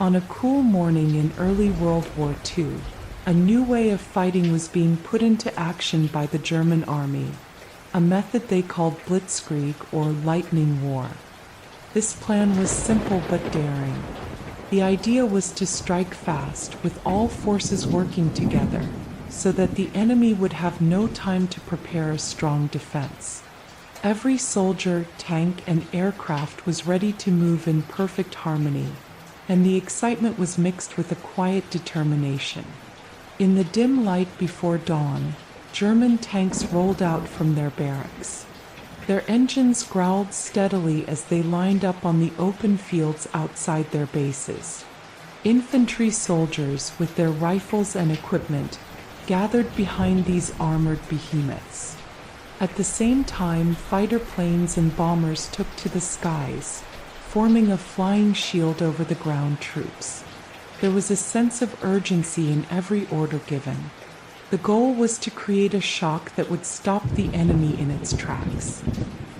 On a cool morning in early World War II, a new way of fighting was being put into action by the German army, a method they called Blitzkrieg or lightning war. This plan was simple but daring. The idea was to strike fast with all forces working together so that the enemy would have no time to prepare a strong defense. Every soldier, tank, and aircraft was ready to move in perfect harmony, and the excitement was mixed with a quiet determination. In the dim light before dawn, German tanks rolled out from their barracks. Their engines growled steadily as they lined up on the open fields outside their bases. Infantry soldiers, with their rifles and equipment, gathered behind these armored behemoths. At the same time, fighter planes and bombers took to the skies, forming a flying shield over the ground troops. There was a sense of urgency in every order given. The goal was to create a shock that would stop the enemy in its tracks.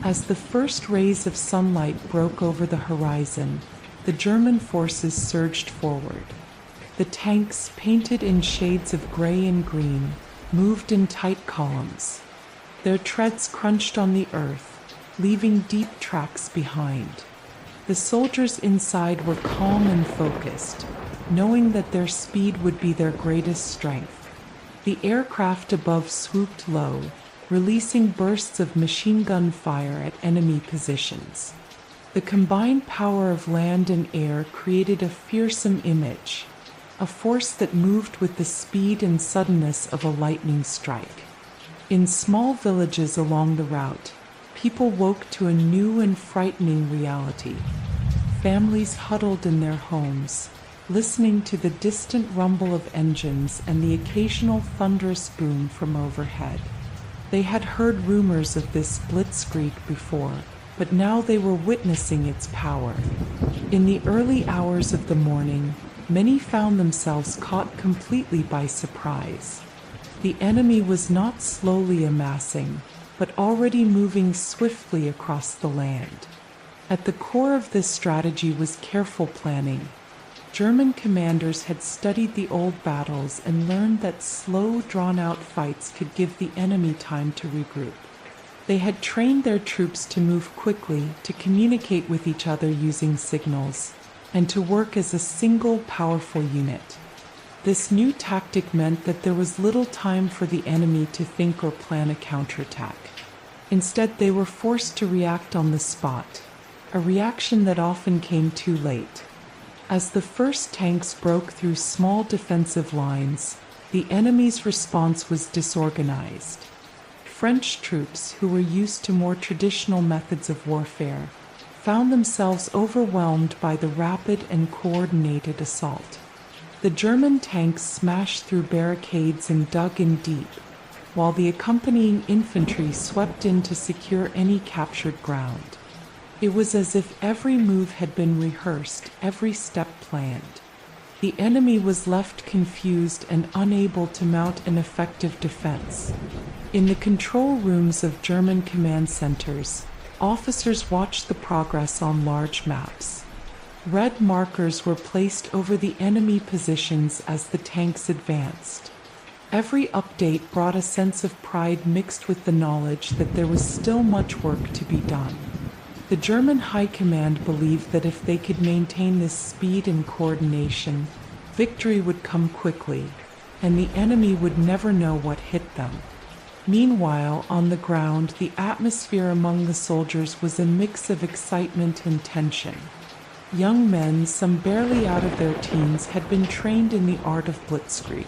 As the first rays of sunlight broke over the horizon, the German forces surged forward. The tanks, painted in shades of gray and green, moved in tight columns. Their treads crunched on the earth, leaving deep tracks behind. The soldiers inside were calm and focused, knowing that their speed would be their greatest strength. The aircraft above swooped low, releasing bursts of machine gun fire at enemy positions. The combined power of land and air created a fearsome image, a force that moved with the speed and suddenness of a lightning strike. In small villages along the route, people woke to a new and frightening reality. Families huddled in their homes, listening to the distant rumble of engines and the occasional thunderous boom from overhead. They had heard rumors of this blitzkrieg before, but now they were witnessing its power. In the early hours of the morning, many found themselves caught completely by surprise. The enemy was not slowly amassing, but already moving swiftly across the land. At the core of this strategy was careful planning. German commanders had studied the old battles and learned that slow, drawn-out fights could give the enemy time to regroup. They had trained their troops to move quickly, to communicate with each other using signals, and to work as a single, powerful unit. This new tactic meant that there was little time for the enemy to think or plan a counterattack. Instead, they were forced to react on the spot, a reaction that often came too late. As the first tanks broke through small defensive lines, the enemy's response was disorganized. French troops, who were used to more traditional methods of warfare, found themselves overwhelmed by the rapid and coordinated assault. The German tanks smashed through barricades and dug in deep, while the accompanying infantry swept in to secure any captured ground. It was as if every move had been rehearsed, every step planned. The enemy was left confused and unable to mount an effective defense. In the control rooms of German command centers, officers watched the progress on large maps. Red markers were placed over the enemy positions as the tanks advanced. Every update brought a sense of pride mixed with the knowledge that there was still much work to be done. The German High Command believed that if they could maintain this speed and coordination, victory would come quickly, and the enemy would never know what hit them. Meanwhile, on the ground, the atmosphere among the soldiers was a mix of excitement and tension. Young men, some barely out of their teens, had been trained in the art of blitzkrieg.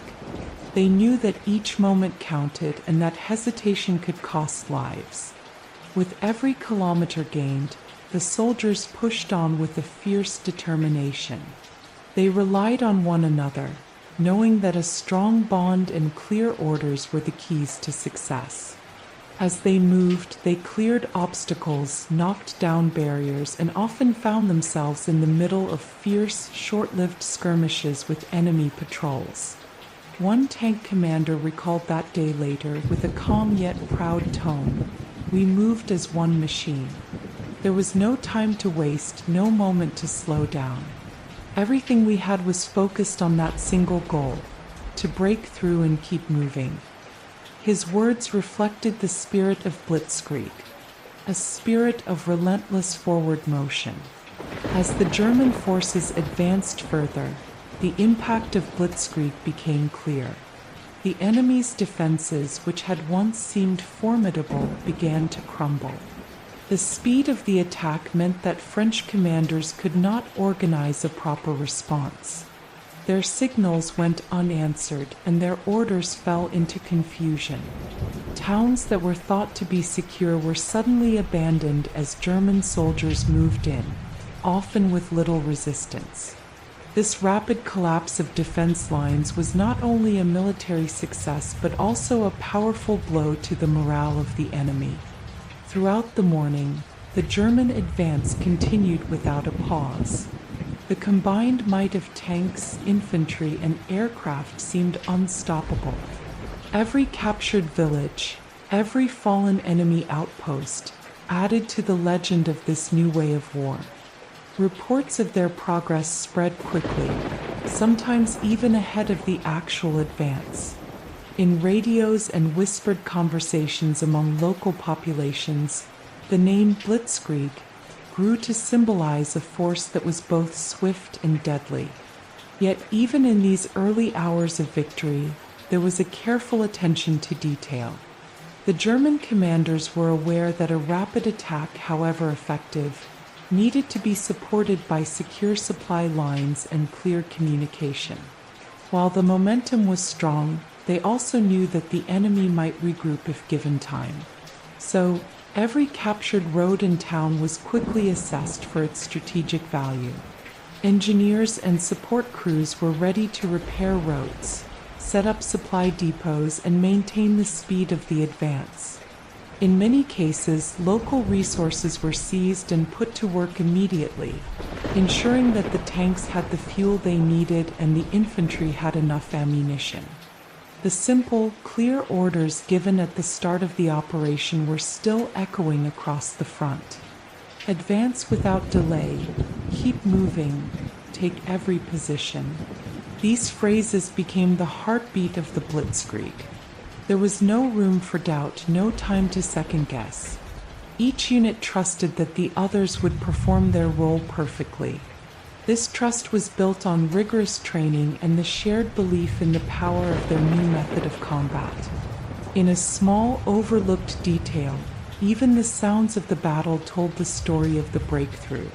They knew that each moment counted and that hesitation could cost lives. With every kilometer gained, the soldiers pushed on with a fierce determination. They relied on one another, knowing that a strong bond and clear orders were the keys to success. As they moved, they cleared obstacles, knocked down barriers, and often found themselves in the middle of fierce, short-lived skirmishes with enemy patrols. One tank commander recalled that day later with a calm yet proud tone, "We moved as one machine. There was no time to waste, no moment to slow down." Everything we had was focused on that single goal, to break through and keep moving. His words reflected the spirit of Blitzkrieg, a spirit of relentless forward motion. As the German forces advanced further, the impact of Blitzkrieg became clear. The enemy's defenses, which had once seemed formidable, began to crumble. The speed of the attack meant that French commanders could not organize a proper response. Their signals went unanswered, and their orders fell into confusion. Towns that were thought to be secure were suddenly abandoned as German soldiers moved in, often with little resistance. This rapid collapse of defense lines was not only a military success but also a powerful blow to the morale of the enemy. Throughout the morning, the German advance continued without a pause. The combined might of tanks, infantry, and aircraft seemed unstoppable. Every captured village, every fallen enemy outpost, added to the legend of this new way of war. Reports of their progress spread quickly, sometimes even ahead of the actual advance. In radios and whispered conversations among local populations, the name Blitzkrieg grew to symbolize a force that was both swift and deadly. Yet even in these early hours of victory, there was a careful attention to detail. The German commanders were aware that a rapid attack, however effective, needed to be supported by secure supply lines and clear communication. While the momentum was strong, they also knew that the enemy might regroup if given time. So, every captured road in town was quickly assessed for its strategic value. Engineers and support crews were ready to repair roads, set up supply depots, and maintain the speed of the advance. In many cases, local resources were seized and put to work immediately, ensuring that the tanks had the fuel they needed and the infantry had enough ammunition. The simple, clear orders given at the start of the operation were still echoing across the front. Advance without delay, keep moving, take every position. These phrases became the heartbeat of the Blitzkrieg. There was no room for doubt, no time to second guess. Each unit trusted that the others would perform their role perfectly. This trust was built on rigorous training and the shared belief in the power of their new method of combat. In a small, overlooked detail, even the sounds of the battle told the story of the breakthrough.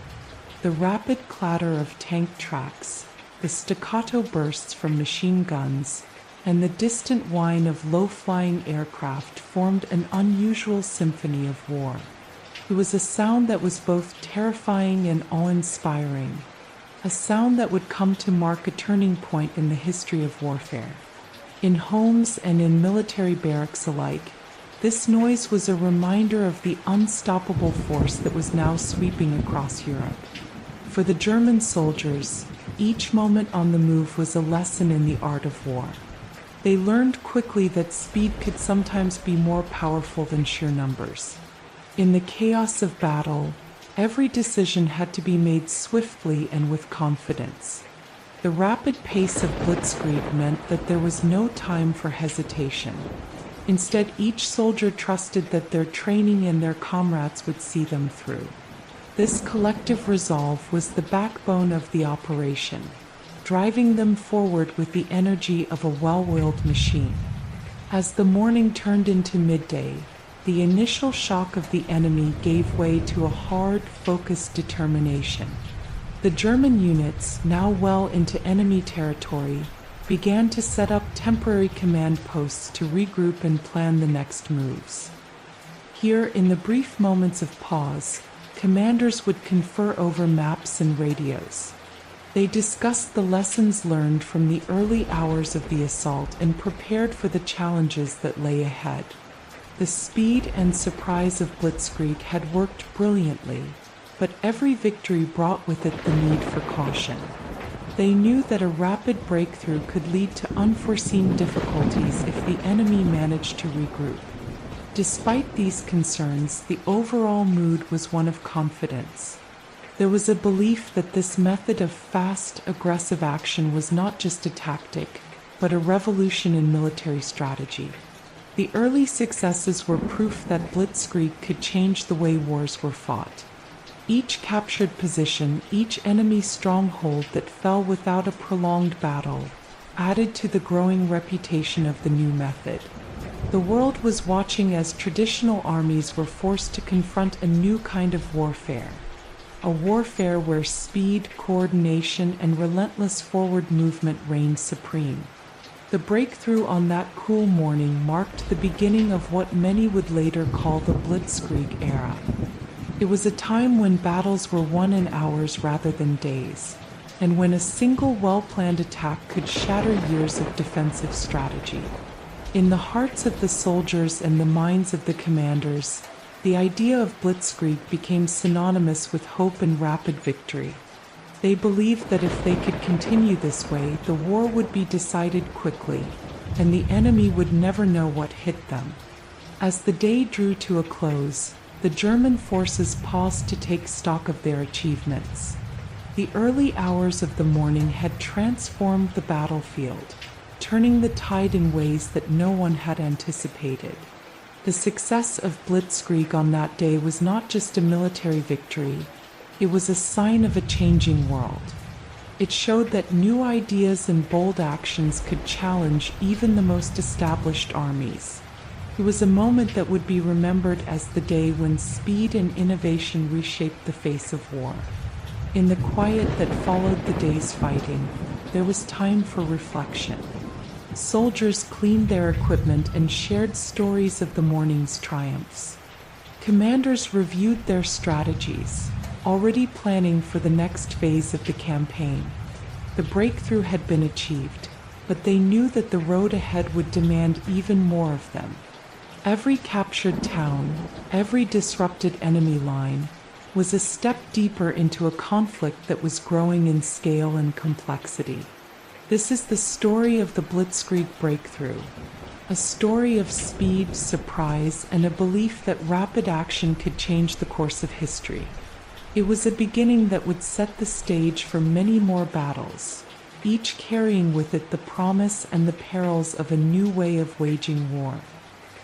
The rapid clatter of tank tracks, the staccato bursts from machine guns, and the distant whine of low-flying aircraft formed an unusual symphony of war. It was a sound that was both terrifying and awe-inspiring, a sound that would come to mark a turning point in the history of warfare. In homes and in military barracks alike, this noise was a reminder of the unstoppable force that was now sweeping across Europe. For the German soldiers, each moment on the move was a lesson in the art of war. They learned quickly that speed could sometimes be more powerful than sheer numbers. In the chaos of battle, every decision had to be made swiftly and with confidence. The rapid pace of Blitzkrieg meant that there was no time for hesitation. Instead, each soldier trusted that their training and their comrades would see them through. This collective resolve was the backbone of the operation, driving them forward with the energy of a well-oiled machine. As the morning turned into midday, the initial shock of the enemy gave way to a hard, focused determination. The German units, now well into enemy territory, began to set up temporary command posts to regroup and plan the next moves. Here, in the brief moments of pause, commanders would confer over maps and radios. They discussed the lessons learned from the early hours of the assault and prepared for the challenges that lay ahead. The speed and surprise of Blitzkrieg had worked brilliantly, but every victory brought with it the need for caution. They knew that a rapid breakthrough could lead to unforeseen difficulties if the enemy managed to regroup. Despite these concerns, the overall mood was one of confidence. There was a belief that this method of fast, aggressive action was not just a tactic, but a revolution in military strategy. The early successes were proof that blitzkrieg could change the way wars were fought. Each captured position, each enemy stronghold that fell without a prolonged battle, added to the growing reputation of the new method. The world was watching as traditional armies were forced to confront a new kind of warfare. A warfare where speed, coordination, and relentless forward movement reigned supreme. The breakthrough on that cool morning marked the beginning of what many would later call the Blitzkrieg era. It was a time when battles were won in hours rather than days, and when a single well-planned attack could shatter years of defensive strategy. In the hearts of the soldiers and the minds of the commanders, the idea of blitzkrieg became synonymous with hope and rapid victory. They believed that if they could continue this way, the war would be decided quickly, and the enemy would never know what hit them. As the day drew to a close, the German forces paused to take stock of their achievements. The early hours of the morning had transformed the battlefield, turning the tide in ways that no one had anticipated. The success of Blitzkrieg on that day was not just a military victory, it was a sign of a changing world. It showed that new ideas and bold actions could challenge even the most established armies. It was a moment that would be remembered as the day when speed and innovation reshaped the face of war. In the quiet that followed the day's fighting, there was time for reflection. Soldiers cleaned their equipment and shared stories of the morning's triumphs. Commanders reviewed their strategies, already planning for the next phase of the campaign. The breakthrough had been achieved, but they knew that the road ahead would demand even more of them. Every captured town, every disrupted enemy line, was a step deeper into a conflict that was growing in scale and complexity. This is the story of the Blitzkrieg breakthrough, a story of speed, surprise, and a belief that rapid action could change the course of history. It was a beginning that would set the stage for many more battles, each carrying with it the promise and the perils of a new way of waging war.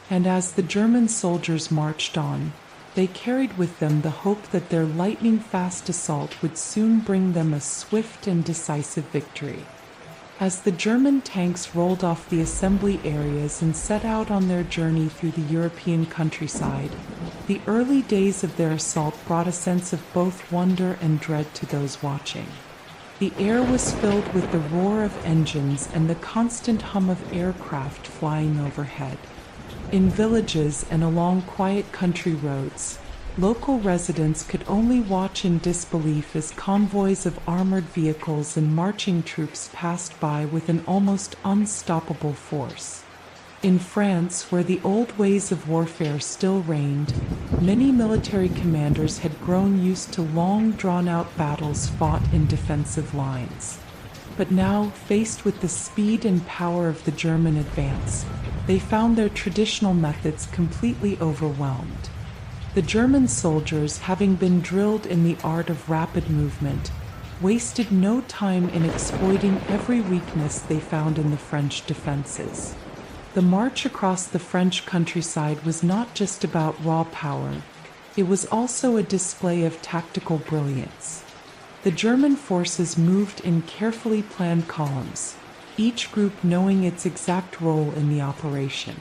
And as the German soldiers marched on, they carried with them the hope that their lightning-fast assault would soon bring them a swift and decisive victory. As the German tanks rolled off the assembly areas and set out on their journey through the European countryside, the early days of their assault brought a sense of both wonder and dread to those watching. The air was filled with the roar of engines and the constant hum of aircraft flying overhead. In villages and along quiet country roads, local residents could only watch in disbelief as convoys of armored vehicles and marching troops passed by with an almost unstoppable force. In France, where the old ways of warfare still reigned, many military commanders had grown used to long, drawn-out battles fought in defensive lines. But now, faced with the speed and power of the German advance, they found their traditional methods completely overwhelmed. The German soldiers, having been drilled in the art of rapid movement, wasted no time in exploiting every weakness they found in the French defenses. The march across the French countryside was not just about raw power, it was also a display of tactical brilliance. The German forces moved in carefully planned columns, each group knowing its exact role in the operation.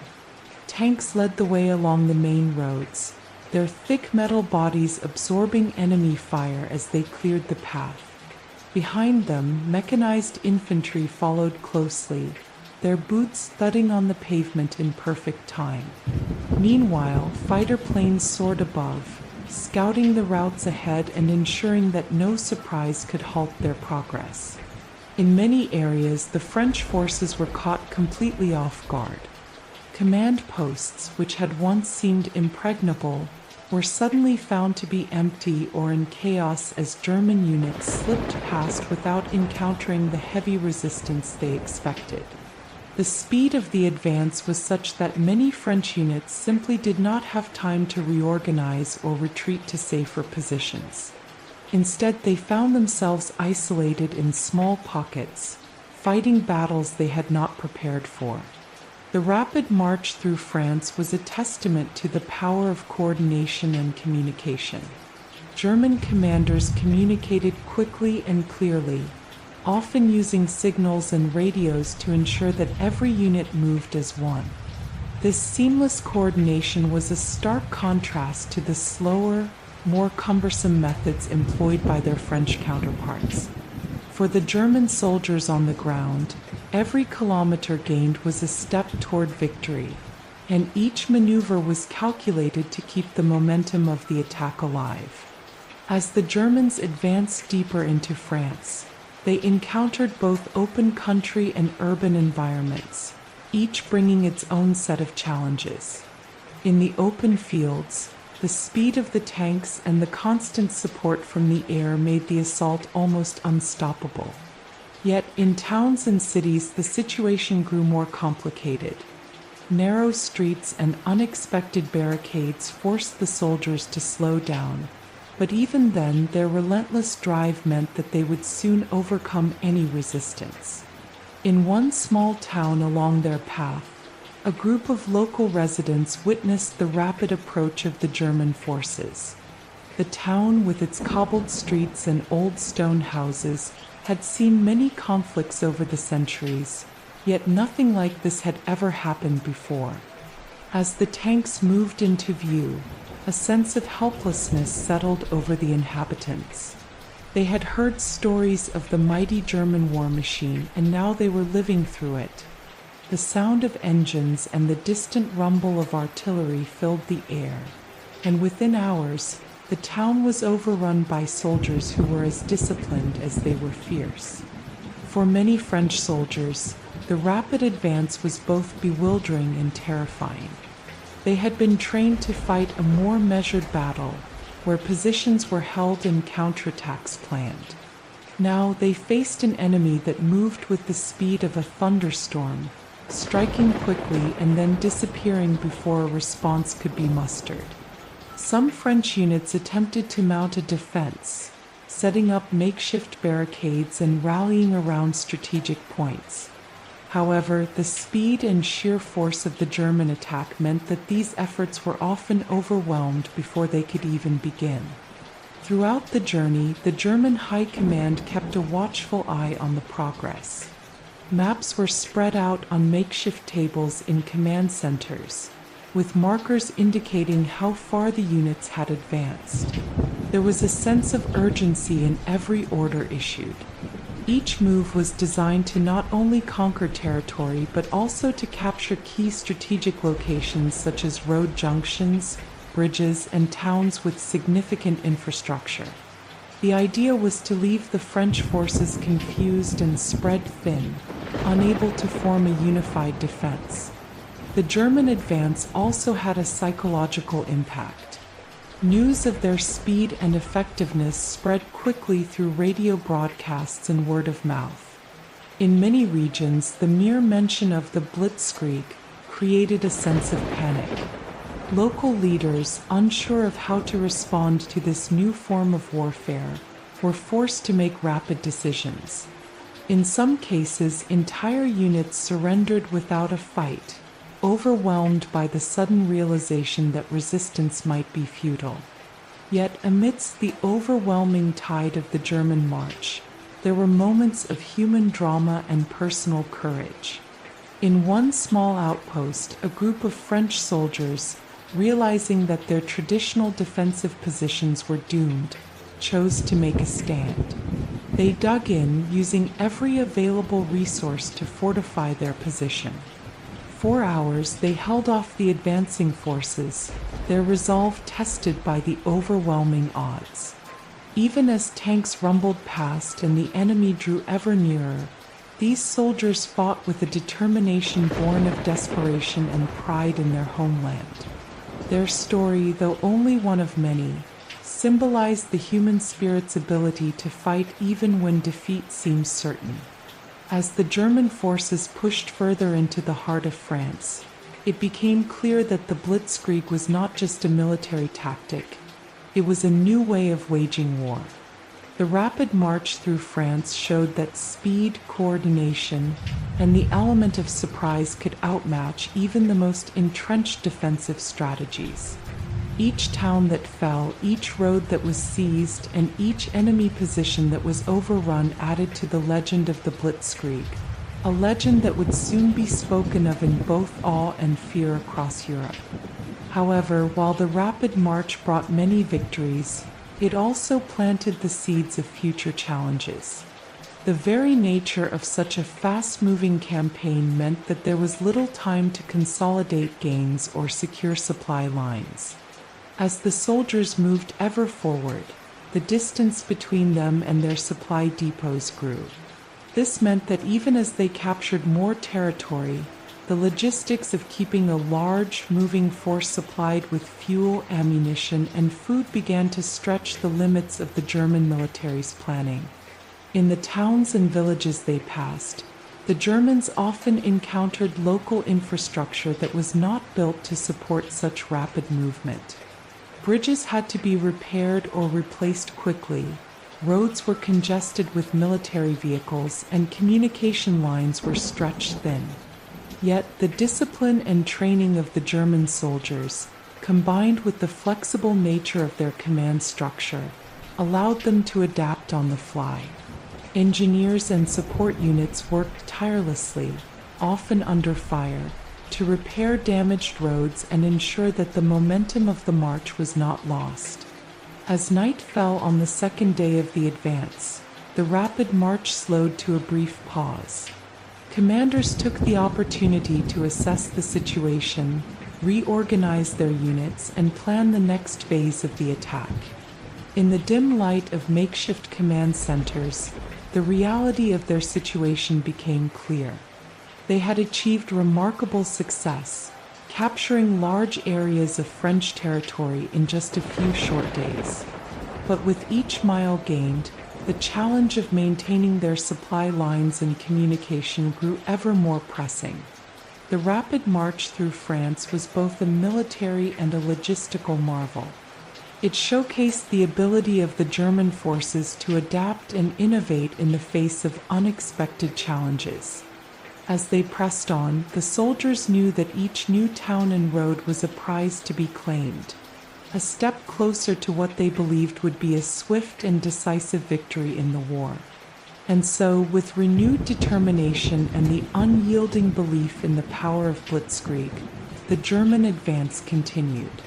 Tanks led the way along the main roads, their thick metal bodies absorbing enemy fire as they cleared the path. Behind them, mechanized infantry followed closely, their boots thudding on the pavement in perfect time. Meanwhile, fighter planes soared above, scouting the routes ahead and ensuring that no surprise could halt their progress. In many areas, the French forces were caught completely off guard. Command posts, which had once seemed impregnable, were suddenly found to be empty or in chaos as German units slipped past without encountering the heavy resistance they expected. The speed of the advance was such that many French units simply did not have time to reorganize or retreat to safer positions. Instead, they found themselves isolated in small pockets, fighting battles they had not prepared for. The rapid march through France was a testament to the power of coordination and communication. German commanders communicated quickly and clearly, often using signals and radios to ensure that every unit moved as one. This seamless coordination was a stark contrast to the slower, more cumbersome methods employed by their French counterparts. For the German soldiers on the ground, every kilometer gained was a step toward victory, and each maneuver was calculated to keep the momentum of the attack alive. As the Germans advanced deeper into France, they encountered both open country and urban environments, each bringing its own set of challenges. In the open fields, the speed of the tanks and the constant support from the air made the assault almost unstoppable. Yet in towns and cities the situation grew more complicated. Narrow streets and unexpected barricades forced the soldiers to slow down, but even then their relentless drive meant that they would soon overcome any resistance. In one small town along their path, a group of local residents witnessed the rapid approach of the German forces. The town, with its cobbled streets and old stone houses, had seen many conflicts over the centuries, yet nothing like this had ever happened before. As the tanks moved into view, a sense of helplessness settled over the inhabitants. They had heard stories of the mighty German war machine, and now they were living through it. The sound of engines and the distant rumble of artillery filled the air, and within hours, the town was overrun by soldiers who were as disciplined as they were fierce. For many French soldiers, the rapid advance was both bewildering and terrifying. They had been trained to fight a more measured battle, where positions were held and counterattacks planned. Now they faced an enemy that moved with the speed of a thunderstorm, striking quickly and then disappearing before a response could be mustered. Some French units attempted to mount a defense, setting up makeshift barricades and rallying around strategic points. However, the speed and sheer force of the German attack meant that these efforts were often overwhelmed before they could even begin. Throughout the journey, the German High Command kept a watchful eye on the progress. Maps were spread out on makeshift tables in command centers, with markers indicating how far the units had advanced. There was a sense of urgency in every order issued. Each move was designed to not only conquer territory but also to capture key strategic locations such as road junctions, bridges, and towns with significant infrastructure. The idea was to leave the French forces confused and spread thin, unable to form a unified defense. The German advance also had a psychological impact. News of their speed and effectiveness spread quickly through radio broadcasts and word of mouth. In many regions, the mere mention of the Blitzkrieg created a sense of panic. Local leaders, unsure of how to respond to this new form of warfare, were forced to make rapid decisions. In some cases, entire units surrendered without a fight, overwhelmed by the sudden realization that resistance might be futile. Yet amidst the overwhelming tide of the German march, there were moments of human drama and personal courage. In one small outpost, a group of French soldiers, realizing that their traditional defensive positions were doomed, chose to make a stand. They dug in, using every available resource to fortify their position. 4 hours they held off the advancing forces, their resolve tested by the overwhelming odds. Even as tanks rumbled past and the enemy drew ever nearer, these soldiers fought with a determination born of desperation and pride in their homeland. Their story, though only one of many, symbolized the human spirit's ability to fight even when defeat seems certain. As the German forces pushed further into the heart of France, it became clear that the Blitzkrieg was not just a military tactic, it was a new way of waging war. The rapid march through France showed that speed, coordination, and the element of surprise could outmatch even the most entrenched defensive strategies. Each town that fell, each road that was seized, and each enemy position that was overrun added to the legend of the Blitzkrieg, a legend that would soon be spoken of in both awe and fear across Europe. However, while the rapid march brought many victories, it also planted the seeds of future challenges. The very nature of such a fast-moving campaign meant that there was little time to consolidate gains or secure supply lines. As the soldiers moved ever forward, the distance between them and their supply depots grew. This meant that even as they captured more territory, the logistics of keeping a large, moving force supplied with fuel, ammunition, and food began to stretch the limits of the German military's planning. In the towns and villages they passed, the Germans often encountered local infrastructure that was not built to support such rapid movement. Bridges had to be repaired or replaced quickly, roads were congested with military vehicles, and communication lines were stretched thin. Yet the discipline and training of the German soldiers, combined with the flexible nature of their command structure, allowed them to adapt on the fly. Engineers and support units worked tirelessly, often under fire, to repair damaged roads and ensure that the momentum of the march was not lost. As night fell on the second day of the advance, the rapid march slowed to a brief pause. Commanders took the opportunity to assess the situation, reorganize their units, and plan the next phase of the attack. In the dim light of makeshift command centers, the reality of their situation became clear. They had achieved remarkable success, capturing large areas of French territory in just a few short days. But with each mile gained, the challenge of maintaining their supply lines and communication grew ever more pressing. The rapid march through France was both a military and a logistical marvel. It showcased the ability of the German forces to adapt and innovate in the face of unexpected challenges. As they pressed on, the soldiers knew that each new town and road was a prize to be claimed, a step closer to what they believed would be a swift and decisive victory in the war. And so, with renewed determination and the unyielding belief in the power of Blitzkrieg, the German advance continued.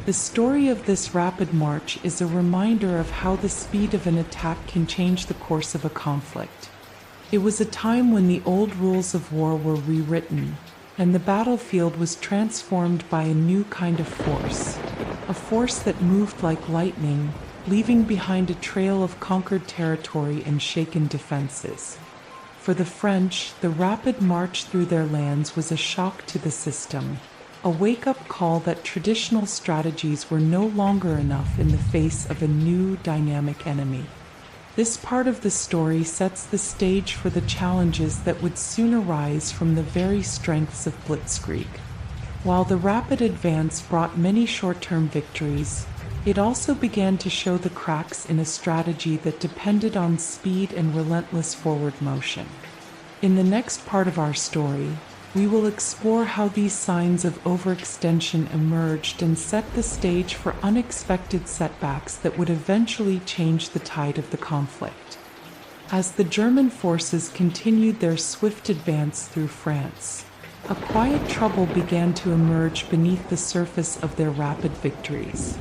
The story of this rapid march is a reminder of how the speed of an attack can change the course of a conflict. It was a time when the old rules of war were rewritten, and the battlefield was transformed by a new kind of force, a force that moved like lightning, leaving behind a trail of conquered territory and shaken defenses. For the French, the rapid march through their lands was a shock to the system, a wake-up call that traditional strategies were no longer enough in the face of a new, dynamic enemy. This part of the story sets the stage for the challenges that would soon arise from the very strengths of Blitzkrieg. While the rapid advance brought many short-term victories, it also began to show the cracks in a strategy that depended on speed and relentless forward motion. In the next part of our story, we will explore how these signs of overextension emerged and set the stage for unexpected setbacks that would eventually change the tide of the conflict. As the German forces continued their swift advance through France, a quiet trouble began to emerge beneath the surface of their rapid victories.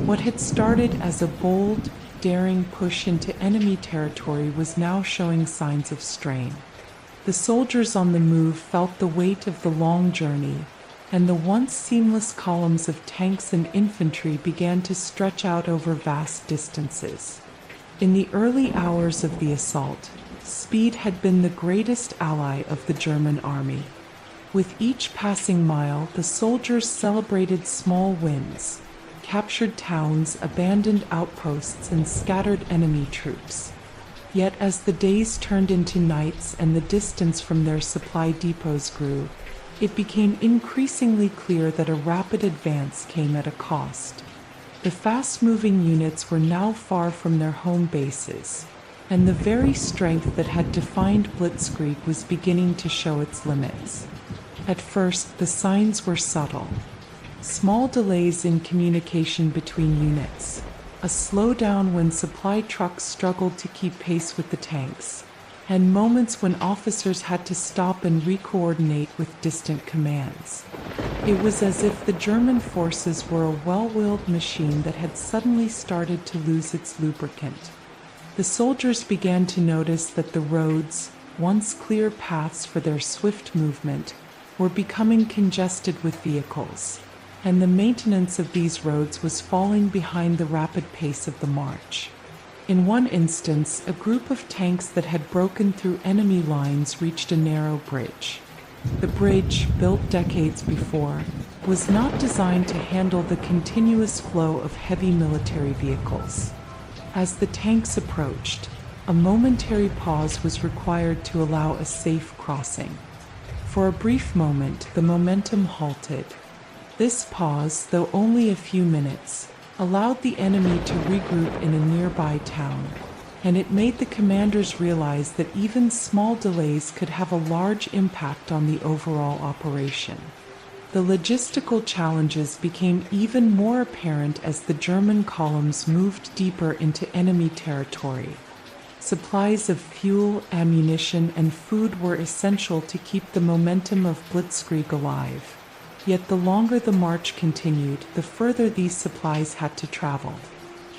What had started as a bold, daring push into enemy territory was now showing signs of strain. The soldiers on the move felt the weight of the long journey, and the once seamless columns of tanks and infantry began to stretch out over vast distances. In the early hours of the assault, speed had been the greatest ally of the German army. With each passing mile, the soldiers celebrated small wins, captured towns, abandoned outposts, and scattered enemy troops. Yet as the days turned into nights and the distance from their supply depots grew, it became increasingly clear that a rapid advance came at a cost. The fast-moving units were now far from their home bases, and the very strength that had defined Blitzkrieg was beginning to show its limits. At first, the signs were subtle. Small delays in communication between units, a slowdown when supply trucks struggled to keep pace with the tanks, and moments when officers had to stop and re-coordinate with distant commands. It was as if the German forces were a well-oiled machine that had suddenly started to lose its lubricant. The soldiers began to notice that the roads, once clear paths for their swift movement, were becoming congested with vehicles, and the maintenance of these roads was falling behind the rapid pace of the march. In one instance, a group of tanks that had broken through enemy lines reached a narrow bridge. The bridge, built decades before, was not designed to handle the continuous flow of heavy military vehicles. As the tanks approached, a momentary pause was required to allow a safe crossing. For a brief moment, the momentum halted. This pause, though only a few minutes, allowed the enemy to regroup in a nearby town, and it made the commanders realize that even small delays could have a large impact on the overall operation. The logistical challenges became even more apparent as the German columns moved deeper into enemy territory. Supplies of fuel, ammunition, and food were essential to keep the momentum of Blitzkrieg alive. Yet the longer the march continued, the further these supplies had to travel.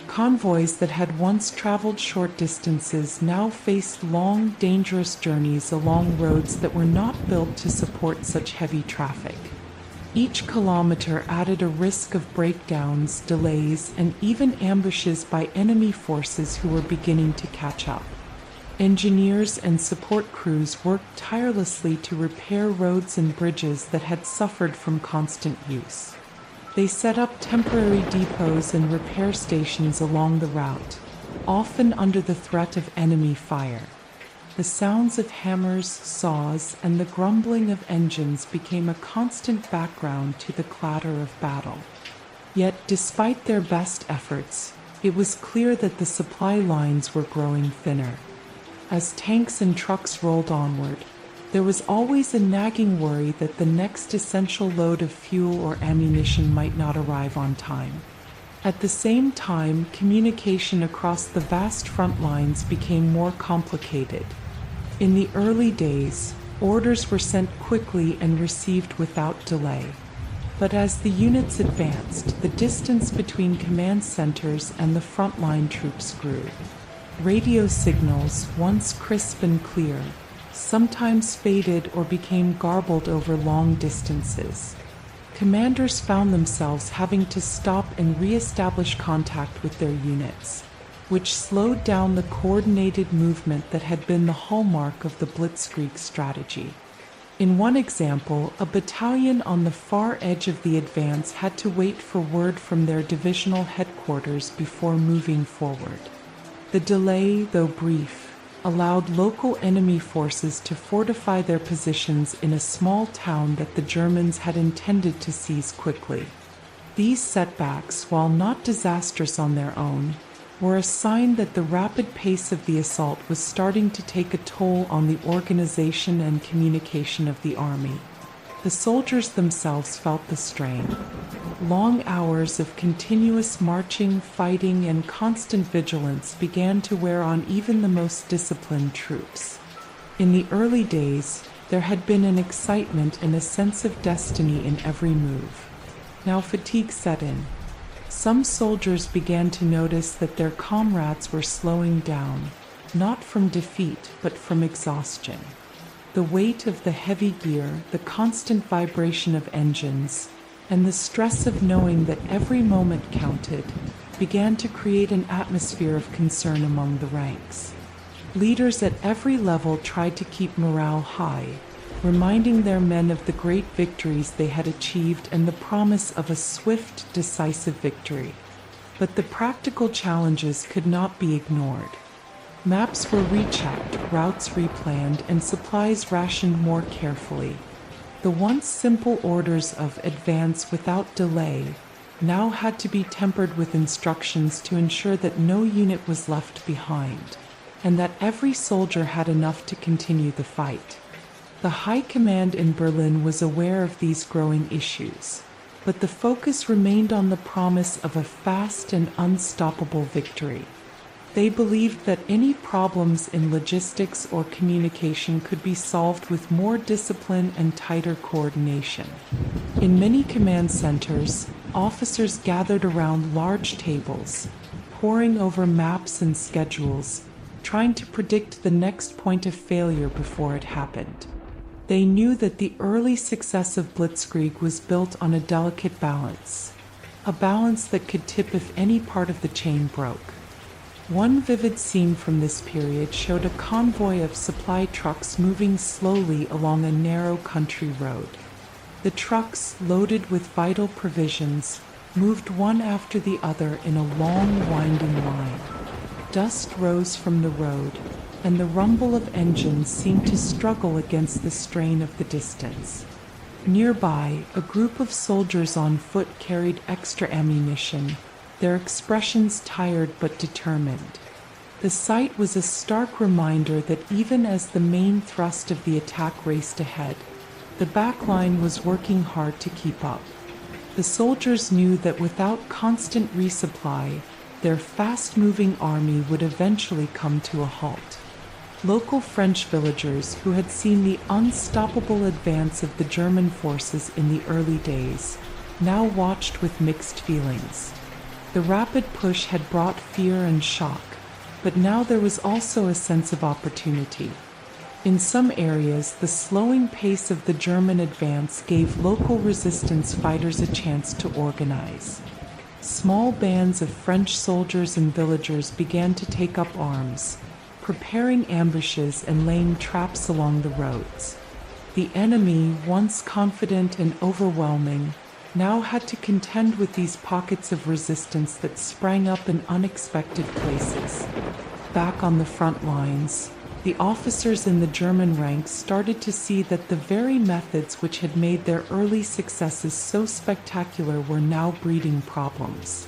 Convoys that had once traveled short distances now faced long, dangerous journeys along roads that were not built to support such heavy traffic. Each kilometer added a risk of breakdowns, delays, and even ambushes by enemy forces who were beginning to catch up. Engineers and support crews worked tirelessly to repair roads and bridges that had suffered from constant use. They set up temporary depots and repair stations along the route, often under the threat of enemy fire. The sounds of hammers, saws, and the grumbling of engines became a constant background to the clatter of battle. Yet, despite their best efforts, it was clear that the supply lines were growing thinner. As tanks and trucks rolled onward, there was always a nagging worry that the next essential load of fuel or ammunition might not arrive on time. At the same time, communication across the vast front lines became more complicated. In the early days, orders were sent quickly and received without delay. But as the units advanced, the distance between command centers and the frontline troops grew. Radio signals, once crisp and clear, sometimes faded or became garbled over long distances. Commanders found themselves having to stop and re-establish contact with their units, which slowed down the coordinated movement that had been the hallmark of the Blitzkrieg strategy. In one example, a battalion on the far edge of the advance had to wait for word from their divisional headquarters before moving forward. The delay, though brief, allowed local enemy forces to fortify their positions in a small town that the Germans had intended to seize quickly. These setbacks, while not disastrous on their own, were a sign that the rapid pace of the assault was starting to take a toll on the organization and communication of the army. The soldiers themselves felt the strain. Long hours of continuous marching, fighting, and constant vigilance began to wear on even the most disciplined troops. In the early days, there had been an excitement and a sense of destiny in every move. Now fatigue set in. Some soldiers began to notice that their comrades were slowing down, not from defeat but from exhaustion. The weight of the heavy gear, the constant vibration of engines, and the stress of knowing that every moment counted began to create an atmosphere of concern among the ranks. Leaders at every level tried to keep morale high, reminding their men of the great victories they had achieved and the promise of a swift, decisive victory. But the practical challenges could not be ignored. Maps were rechecked, routes replanned, and supplies rationed more carefully. The once simple orders of advance without delay now had to be tempered with instructions to ensure that no unit was left behind, and that every soldier had enough to continue the fight. The High Command in Berlin was aware of these growing issues, but the focus remained on the promise of a fast and unstoppable victory. They believed that any problems in logistics or communication could be solved with more discipline and tighter coordination. In many command centers, officers gathered around large tables, poring over maps and schedules, trying to predict the next point of failure before it happened. They knew that the early success of Blitzkrieg was built on a delicate balance, a balance that could tip if any part of the chain broke. One vivid scene from this period showed a convoy of supply trucks moving slowly along a narrow country road. The trucks, loaded with vital provisions, moved one after the other in a long, winding line. Dust rose from the road, and the rumble of engines seemed to struggle against the strain of the distance. Nearby, a group of soldiers on foot carried extra ammunition, their expressions tired but determined. The sight was a stark reminder that even as the main thrust of the attack raced ahead, the back line was working hard to keep up. The soldiers knew that without constant resupply, their fast-moving army would eventually come to a halt. Local French villagers who had seen the unstoppable advance of the German forces in the early days now watched with mixed feelings. The rapid push had brought fear and shock, but now there was also a sense of opportunity. In some areas, the slowing pace of the German advance gave local resistance fighters a chance to organize. Small bands of French soldiers and villagers began to take up arms, preparing ambushes and laying traps along the roads. The enemy, once confident and overwhelming, now had to contend with these pockets of resistance that sprang up in unexpected places. Back on the front lines, the officers in the German ranks started to see that the very methods which had made their early successes so spectacular were now breeding problems.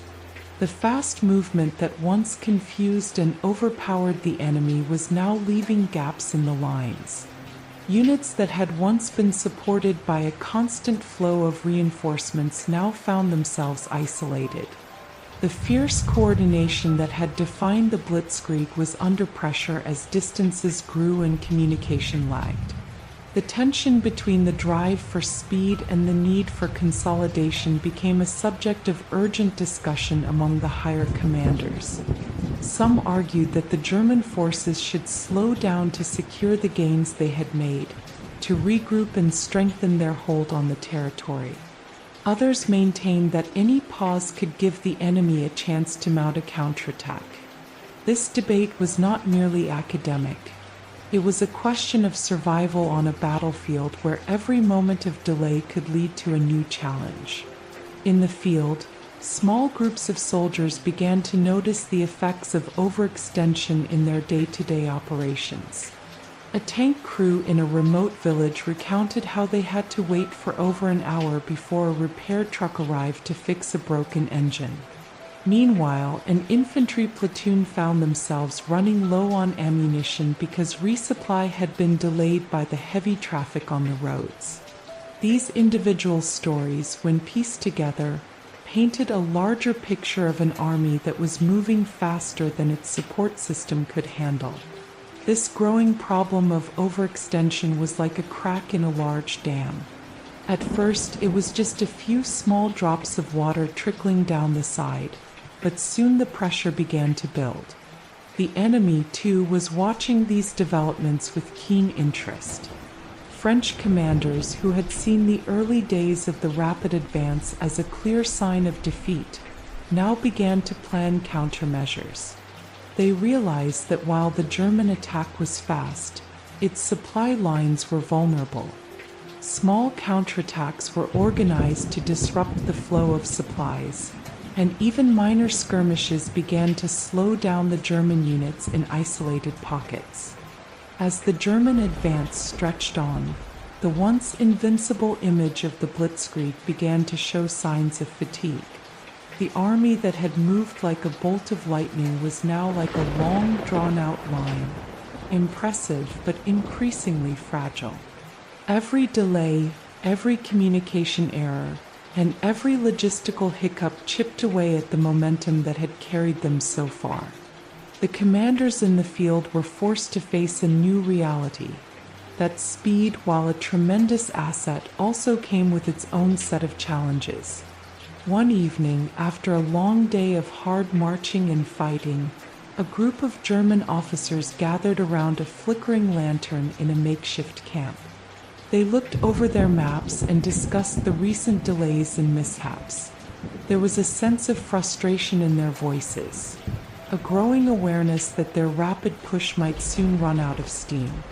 The fast movement that once confused and overpowered the enemy was now leaving gaps in the lines. Units that had once been supported by a constant flow of reinforcements now found themselves isolated. The fierce coordination that had defined the Blitzkrieg was under pressure as distances grew and communication lagged. The tension between the drive for speed and the need for consolidation became a subject of urgent discussion among the higher commanders. Some argued that the German forces should slow down to secure the gains they had made, to regroup and strengthen their hold on the territory. Others maintained that any pause could give the enemy a chance to mount a counterattack. This debate was not merely academic. It was a question of survival on a battlefield where every moment of delay could lead to a new challenge. In the field, small groups of soldiers began to notice the effects of overextension in their day-to-day operations. A tank crew in a remote village recounted how they had to wait for over an hour before a repair truck arrived to fix a broken engine. Meanwhile, an infantry platoon found themselves running low on ammunition because resupply had been delayed by the heavy traffic on the roads. These individual stories, when pieced together, painted a larger picture of an army that was moving faster than its support system could handle. This growing problem of overextension was like a crack in a large dam. At first, it was just a few small drops of water trickling down the side, but soon the pressure began to build. The enemy, too, was watching these developments with keen interest. French commanders who had seen the early days of the rapid advance as a clear sign of defeat now began to plan countermeasures. They realized that while the German attack was fast, its supply lines were vulnerable. Small counterattacks were organized to disrupt the flow of supplies, and even minor skirmishes began to slow down the German units in isolated pockets. As the German advance stretched on, the once invincible image of the Blitzkrieg began to show signs of fatigue. The army that had moved like a bolt of lightning was now like a long, drawn-out line, impressive but increasingly fragile. Every delay, every communication error, and every logistical hiccup chipped away at the momentum that had carried them so far. The commanders in the field were forced to face a new reality. That speed, while a tremendous asset, also came with its own set of challenges. One evening, after a long day of hard marching and fighting, a group of German officers gathered around a flickering lantern in a makeshift camp. They looked over their maps and discussed the recent delays and mishaps. There was a sense of frustration in their voices, a growing awareness that their rapid push might soon run out of steam.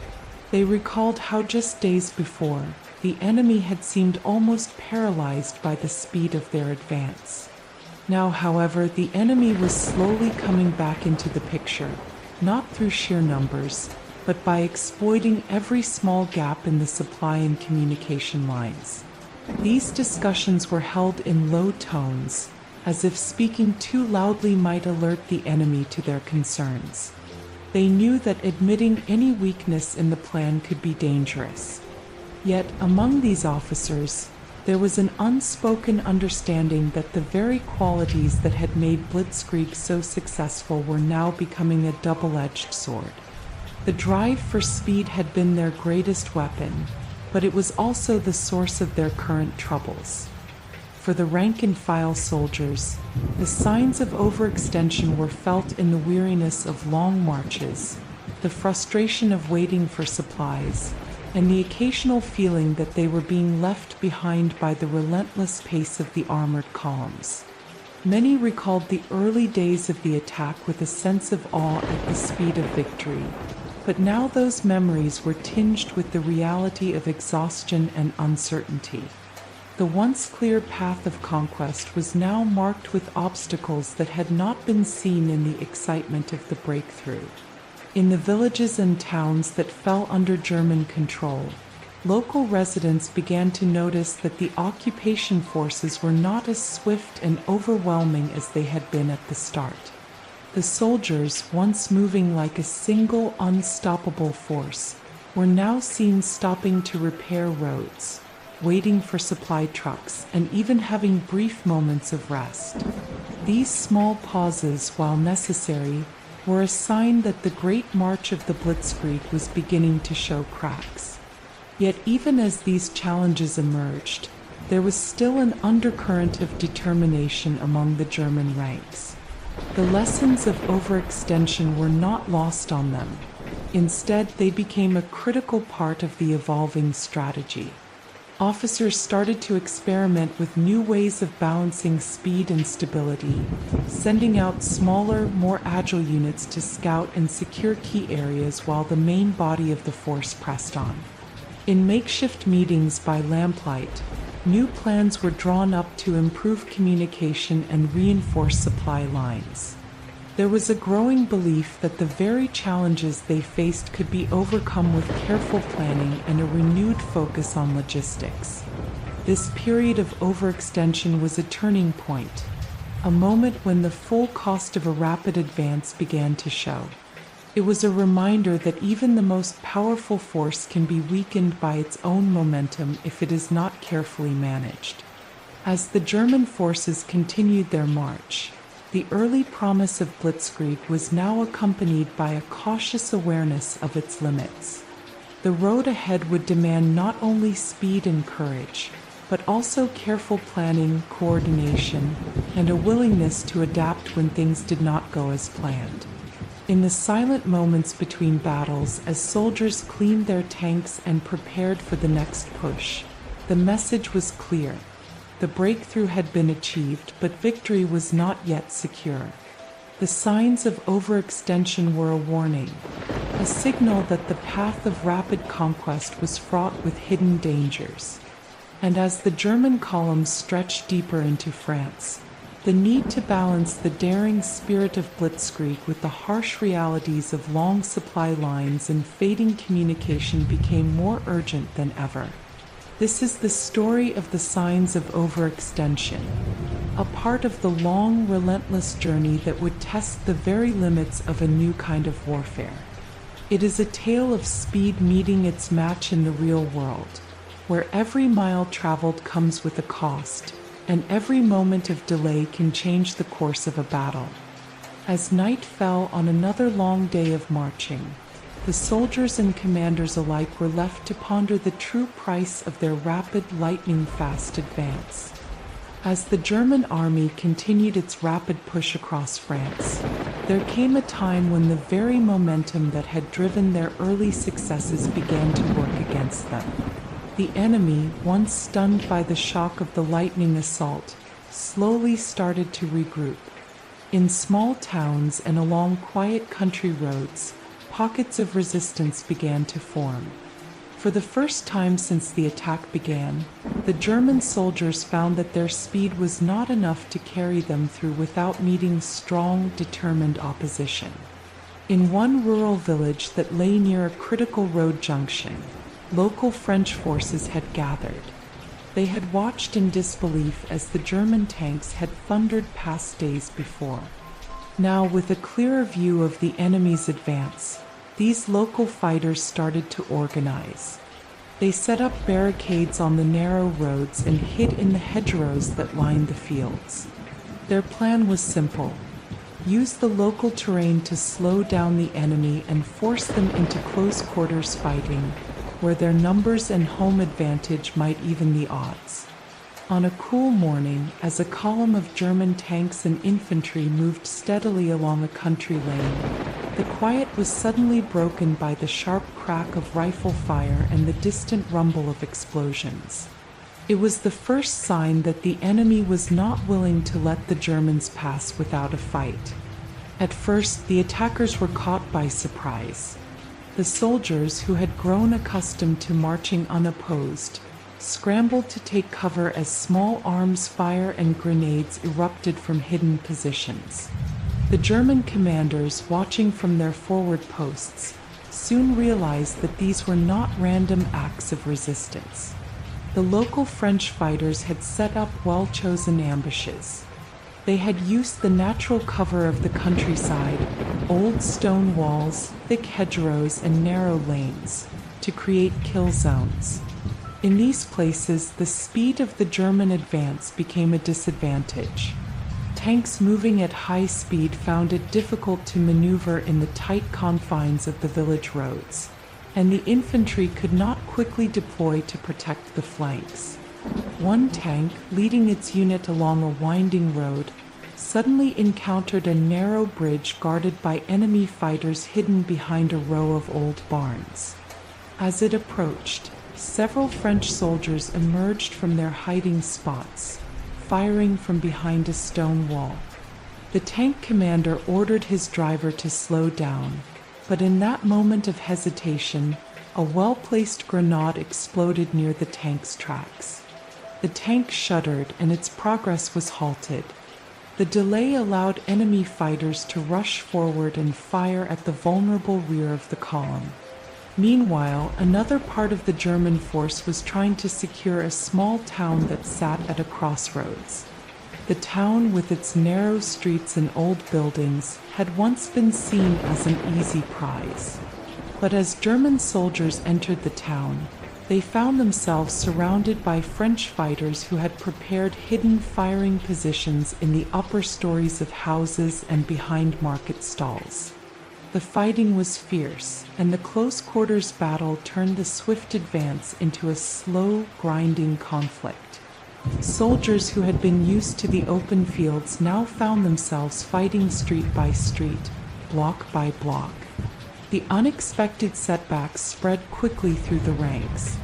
They recalled how just days before, the enemy had seemed almost paralyzed by the speed of their advance. Now, however, the enemy was slowly coming back into the picture, not through sheer numbers, but by exploiting every small gap in the supply and communication lines. These discussions were held in low tones, as if speaking too loudly might alert the enemy to their concerns. They knew that admitting any weakness in the plan could be dangerous. Yet, among these officers, there was an unspoken understanding that the very qualities that had made Blitzkrieg so successful were now becoming a double-edged sword. The drive for speed had been their greatest weapon, but it was also the source of their current troubles. For the rank-and-file soldiers, the signs of overextension were felt in the weariness of long marches, the frustration of waiting for supplies, and the occasional feeling that they were being left behind by the relentless pace of the armored columns. Many recalled the early days of the attack with a sense of awe at the speed of victory, but now those memories were tinged with the reality of exhaustion and uncertainty. The once clear path of conquest was now marked with obstacles that had not been seen in the excitement of the breakthrough. In the villages and towns that fell under German control, local residents began to notice that the occupation forces were not as swift and overwhelming as they had been at the start. The soldiers, once moving like a single unstoppable force, were now seen stopping to repair roads, waiting for supply trucks, and even having brief moments of rest. These small pauses, while necessary, were a sign that the great march of the Blitzkrieg was beginning to show cracks. Yet even as these challenges emerged, there was still an undercurrent of determination among the German ranks. The lessons of overextension were not lost on them. Instead, they became a critical part of the evolving strategy. Officers started to experiment with new ways of balancing speed and stability, sending out smaller, more agile units to scout and secure key areas while the main body of the force pressed on. In makeshift meetings by lamplight, new plans were drawn up to improve communication and reinforce supply lines. There was a growing belief that the very challenges they faced could be overcome with careful planning and a renewed focus on logistics. This period of overextension was a turning point, a moment when the full cost of a rapid advance began to show. It was a reminder that even the most powerful force can be weakened by its own momentum if it is not carefully managed. As the German forces continued their march, the early promise of Blitzkrieg was now accompanied by a cautious awareness of its limits. The road ahead would demand not only speed and courage, but also careful planning, coordination, and a willingness to adapt when things did not go as planned. In the silent moments between battles, as soldiers cleaned their tanks and prepared for the next push, the message was clear. The breakthrough had been achieved, but victory was not yet secure. The signs of overextension were a warning, a signal that the path of rapid conquest was fraught with hidden dangers. And as the German columns stretched deeper into France, the need to balance the daring spirit of Blitzkrieg with the harsh realities of long supply lines and fading communication became more urgent than ever. This is the story of the signs of overextension, a part of the long, relentless journey that would test the very limits of a new kind of warfare. It is a tale of speed meeting its match in the real world, where every mile traveled comes with a cost, and every moment of delay can change the course of a battle. As night fell on another long day of marching, the soldiers and commanders alike were left to ponder the true price of their rapid, lightning-fast advance. As the German army continued its rapid push across France, there came a time when the very momentum that had driven their early successes began to work against them. The enemy, once stunned by the shock of the lightning assault, slowly started to regroup. In small towns and along quiet country roads, pockets of resistance began to form. For the first time since the attack began, the German soldiers found that their speed was not enough to carry them through without meeting strong, determined opposition. In one rural village that lay near a critical road junction, local French forces had gathered. They had watched in disbelief as the German tanks had thundered past days before. Now, with a clearer view of the enemy's advance, these local fighters started to organize. They set up barricades on the narrow roads and hid in the hedgerows that lined the fields. Their plan was simple: use the local terrain to slow down the enemy and force them into close quarters fighting, where their numbers and home advantage might even the odds. On a cool morning, as a column of German tanks and infantry moved steadily along a country lane, the quiet was suddenly broken by the sharp crack of rifle fire and the distant rumble of explosions. It was the first sign that the enemy was not willing to let the Germans pass without a fight. At first, the attackers were caught by surprise. The soldiers, who had grown accustomed to marching unopposed, scrambled to take cover as small arms fire and grenades erupted from hidden positions. The German commanders, watching from their forward posts, soon realized that these were not random acts of resistance. The local French fighters had set up well-chosen ambushes. They had used the natural cover of the countryside, old stone walls, thick hedgerows, and narrow lanes, to create kill zones. In these places, the speed of the German advance became a disadvantage. Tanks moving at high speed found it difficult to maneuver in the tight confines of the village roads, and the infantry could not quickly deploy to protect the flanks. One tank, leading its unit along a winding road, suddenly encountered a narrow bridge guarded by enemy fighters hidden behind a row of old barns. As it approached, several French soldiers emerged from their hiding spots, firing from behind a stone wall. The tank commander ordered his driver to slow down, but in that moment of hesitation, a well-placed grenade exploded near the tank's tracks. The tank shuddered and its progress was halted. The delay allowed enemy fighters to rush forward and fire at the vulnerable rear of the column. Meanwhile, another part of the German force was trying to secure a small town that sat at a crossroads. The town, with its narrow streets and old buildings, had once been seen as an easy prize. But as German soldiers entered the town, they found themselves surrounded by French fighters who had prepared hidden firing positions in the upper stories of houses and behind market stalls. The fighting was fierce, and the close-quarters battle turned the swift advance into a slow, grinding conflict. Soldiers who had been used to the open fields now found themselves fighting street by street, block by block. The unexpected setbacks spread quickly through the ranks.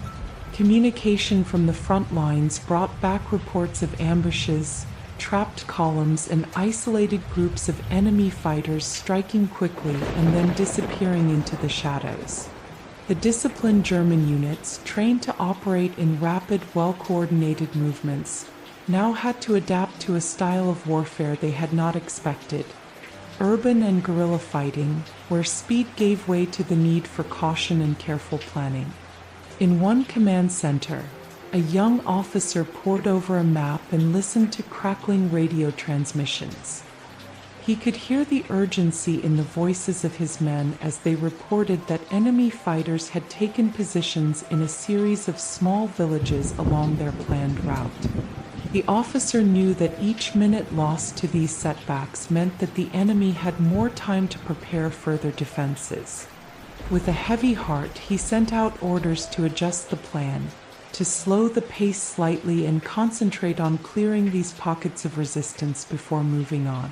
Communication from the front lines brought back reports of ambushes, trapped columns, and isolated groups of enemy fighters striking quickly and then disappearing into the shadows. The disciplined German units, trained to operate in rapid, well-coordinated movements, now had to adapt to a style of warfare they had not expected: urban and guerrilla fighting, where speed gave way to the need for caution and careful planning. In one command center, A young officer pored over a map and listened to crackling radio transmissions. He could hear the urgency in the voices of his men as they reported that enemy fighters had taken positions in a series of small villages along their planned route. The officer knew that each minute lost to these setbacks meant that the enemy had more time to prepare further defenses. With a heavy heart, he sent out orders to adjust the plan, to slow the pace slightly and concentrate on clearing these pockets of resistance before moving on.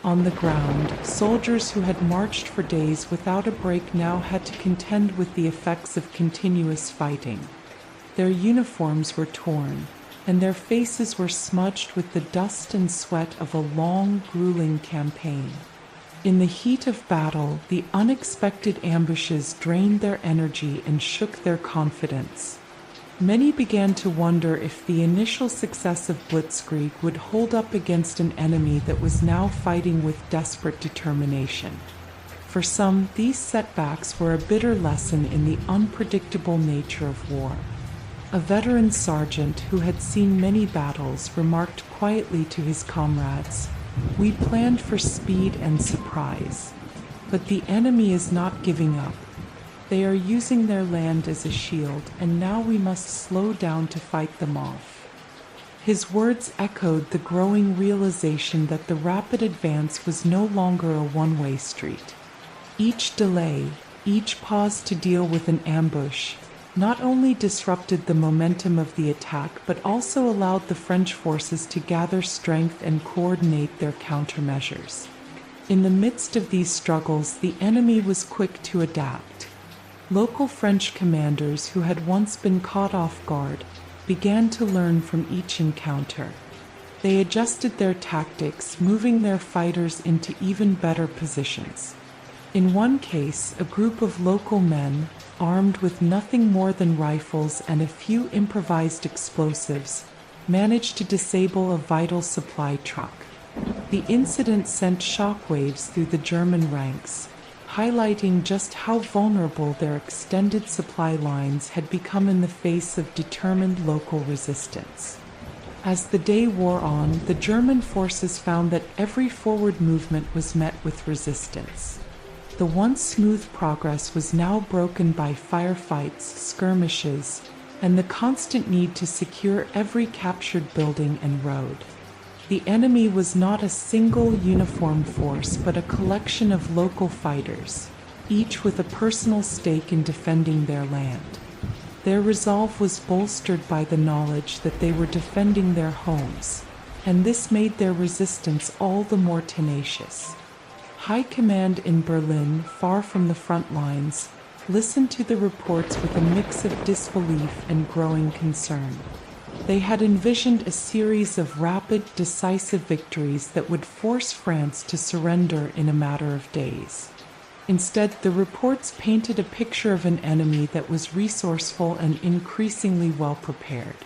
On the ground, soldiers who had marched for days without a break now had to contend with the effects of continuous fighting. Their uniforms were torn, and their faces were smudged with the dust and sweat of a long, grueling campaign. In the heat of battle, the unexpected ambushes drained their energy and shook their confidence. Many began to wonder if the initial success of Blitzkrieg would hold up against an enemy that was now fighting with desperate determination. For some, these setbacks were a bitter lesson in the unpredictable nature of war. A veteran sergeant who had seen many battles remarked quietly to his comrades, "We planned for speed and surprise, but the enemy is not giving up. They are using their land as a shield, and now we must slow down to fight them off." His words echoed the growing realization that the rapid advance was no longer a one-way street. Each delay, each pause to deal with an ambush, not only disrupted the momentum of the attack but also allowed the French forces to gather strength and coordinate their countermeasures. In the midst of these struggles, the enemy was quick to adapt. Local French commanders who had once been caught off guard began to learn from each encounter. They adjusted their tactics, moving their fighters into even better positions. In one case, a group of local men, armed with nothing more than rifles and a few improvised explosives, managed to disable a vital supply truck. The incident sent shockwaves through the German ranks, highlighting just how vulnerable their extended supply lines had become in the face of determined local resistance. As the day wore on, the German forces found that every forward movement was met with resistance. The once smooth progress was now broken by firefights, skirmishes, and the constant need to secure every captured building and road. The enemy was not a single uniformed force but a collection of local fighters, each with a personal stake in defending their land. Their resolve was bolstered by the knowledge that they were defending their homes, and this made their resistance all the more tenacious. High command in Berlin, far from the front lines, listened to the reports with a mix of disbelief and growing concern. They had envisioned a series of rapid, decisive victories that would force France to surrender in a matter of days. Instead, the reports painted a picture of an enemy that was resourceful and increasingly well prepared.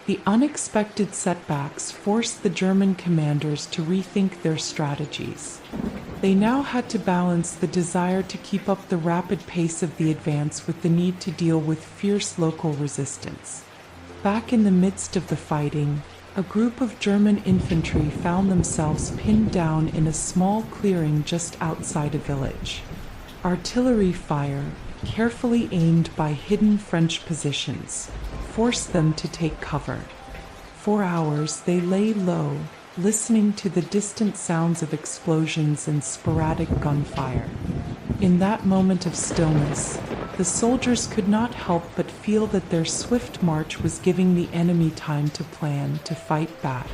The unexpected setbacks forced the German commanders to rethink their strategies. They now had to balance the desire to keep up the rapid pace of the advance with the need to deal with fierce local resistance. Back in the midst of the fighting, a group of German infantry found themselves pinned down in a small clearing just outside a village. Artillery fire, carefully aimed by hidden French positions, forced them to take cover. For hours they lay low, listening to the distant sounds of explosions and sporadic gunfire. In that moment of stillness, the soldiers could not help but feel that their swift march was giving the enemy time to plan, to fight back.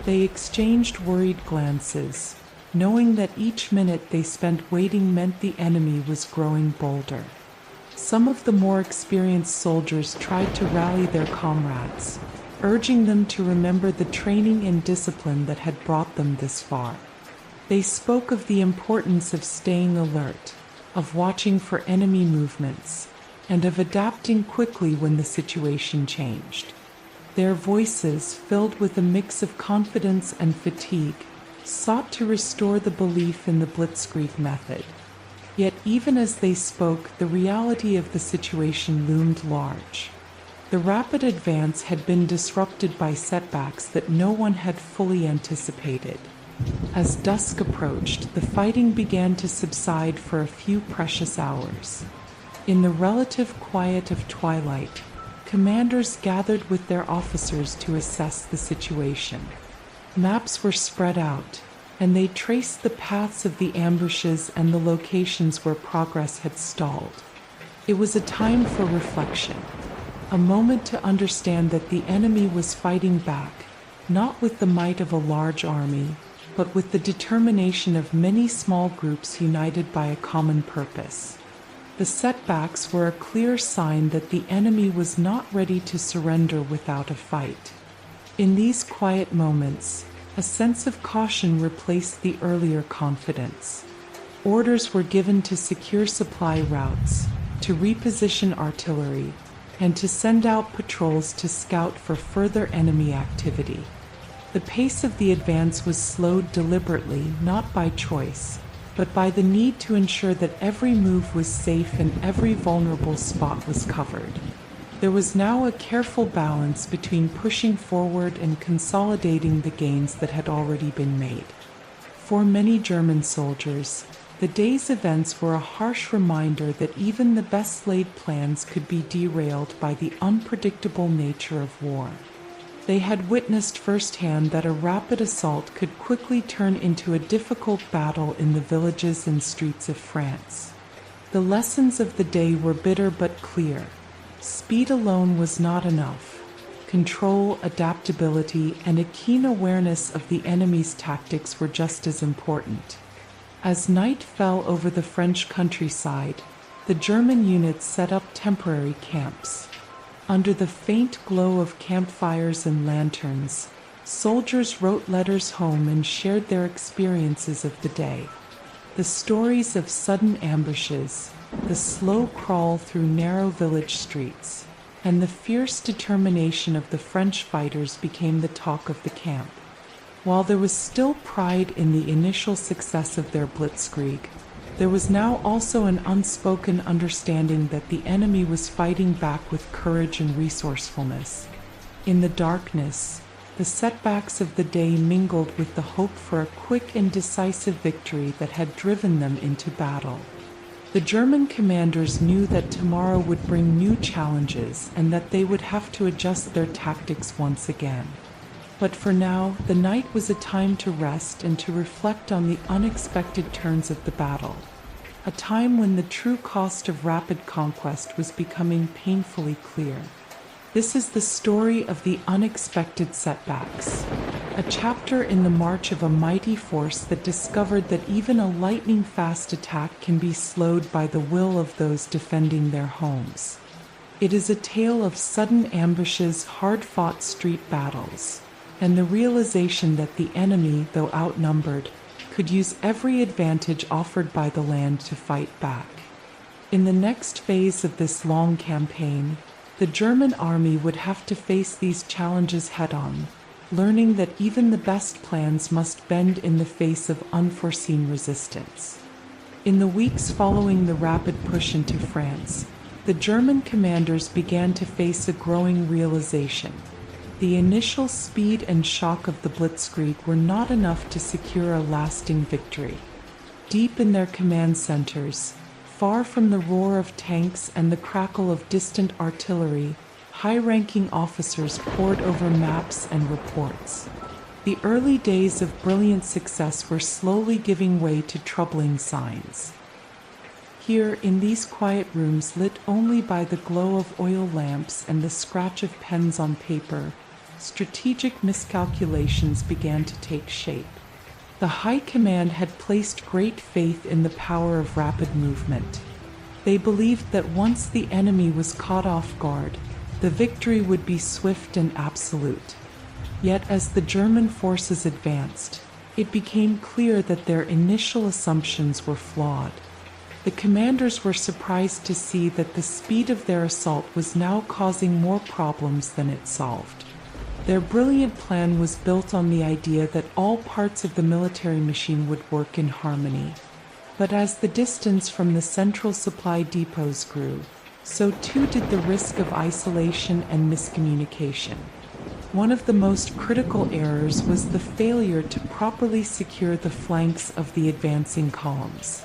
They exchanged worried glances, knowing that each minute they spent waiting meant the enemy was growing bolder. Some of the more experienced soldiers tried to rally their comrades, urging them to remember the training and discipline that had brought them this far. They spoke of the importance of staying alert, of watching for enemy movements, and of adapting quickly when the situation changed. Their voices, filled with a mix of confidence and fatigue, sought to restore the belief in the Blitzkrieg method. Yet even as they spoke, the reality of the situation loomed large. The rapid advance had been disrupted by setbacks that no one had fully anticipated. As dusk approached, the fighting began to subside for a few precious hours. In the relative quiet of twilight, commanders gathered with their officers to assess the situation. Maps were spread out, and they traced the paths of the ambushes and the locations where progress had stalled. It was a time for reflection, a moment to understand that the enemy was fighting back, not with the might of a large army, but with the determination of many small groups united by a common purpose. The setbacks were a clear sign that the enemy was not ready to surrender without a fight. In these quiet moments, a sense of caution replaced the earlier confidence. Orders were given to secure supply routes, to reposition artillery, and to send out patrols to scout for further enemy activity. The pace of the advance was slowed deliberately, not by choice, but by the need to ensure that every move was safe and every vulnerable spot was covered. There was now a careful balance between pushing forward and consolidating the gains that had already been made. For many German soldiers, the day's events were a harsh reminder that even the best laid plans could be derailed by the unpredictable nature of war. They had witnessed firsthand that a rapid assault could quickly turn into a difficult battle in the villages and streets of France. The lessons of the day were bitter but clear. Speed alone was not enough. Control, adaptability, and a keen awareness of the enemy's tactics were just as important. As night fell over the French countryside, the German units set up temporary camps. Under the faint glow of campfires and lanterns, soldiers wrote letters home and shared their experiences of the day. The stories of sudden ambushes, the slow crawl through narrow village streets, and the fierce determination of the French fighters became the talk of the camp. While there was still pride in the initial success of their blitzkrieg, there was now also an unspoken understanding that the enemy was fighting back with courage and resourcefulness. In the darkness, the setbacks of the day mingled with the hope for a quick and decisive victory that had driven them into battle. The German commanders knew that tomorrow would bring new challenges and that they would have to adjust their tactics once again. But for now, the night was a time to rest and to reflect on the unexpected turns of the battle, a time when the true cost of rapid conquest was becoming painfully clear. This is the story of the unexpected setbacks, a chapter in the march of a mighty force that discovered that even a lightning-fast attack can be slowed by the will of those defending their homes. It is a tale of sudden ambushes, hard-fought street battles, and the realization that the enemy, though outnumbered, could use every advantage offered by the land to fight back. In the next phase of this long campaign, the German army would have to face these challenges head-on, learning that even the best plans must bend in the face of unforeseen resistance. In the weeks following the rapid push into France, the German commanders began to face a growing realization. The initial speed and shock of the blitzkrieg were not enough to secure a lasting victory. Deep in their command centers, far from the roar of tanks and the crackle of distant artillery, high-ranking officers pored over maps and reports. The early days of brilliant success were slowly giving way to troubling signs. Here, in these quiet rooms lit only by the glow of oil lamps and the scratch of pens on paper, strategic miscalculations began to take shape. The High Command had placed great faith in the power of rapid movement. They believed that once the enemy was caught off guard, the victory would be swift and absolute. Yet as the German forces advanced, it became clear that their initial assumptions were flawed. The commanders were surprised to see that the speed of their assault was now causing more problems than it solved. Their brilliant plan was built on the idea that all parts of the military machine would work in harmony. But as the distance from the central supply depots grew, so too did the risk of isolation and miscommunication. One of the most critical errors was the failure to properly secure the flanks of the advancing columns.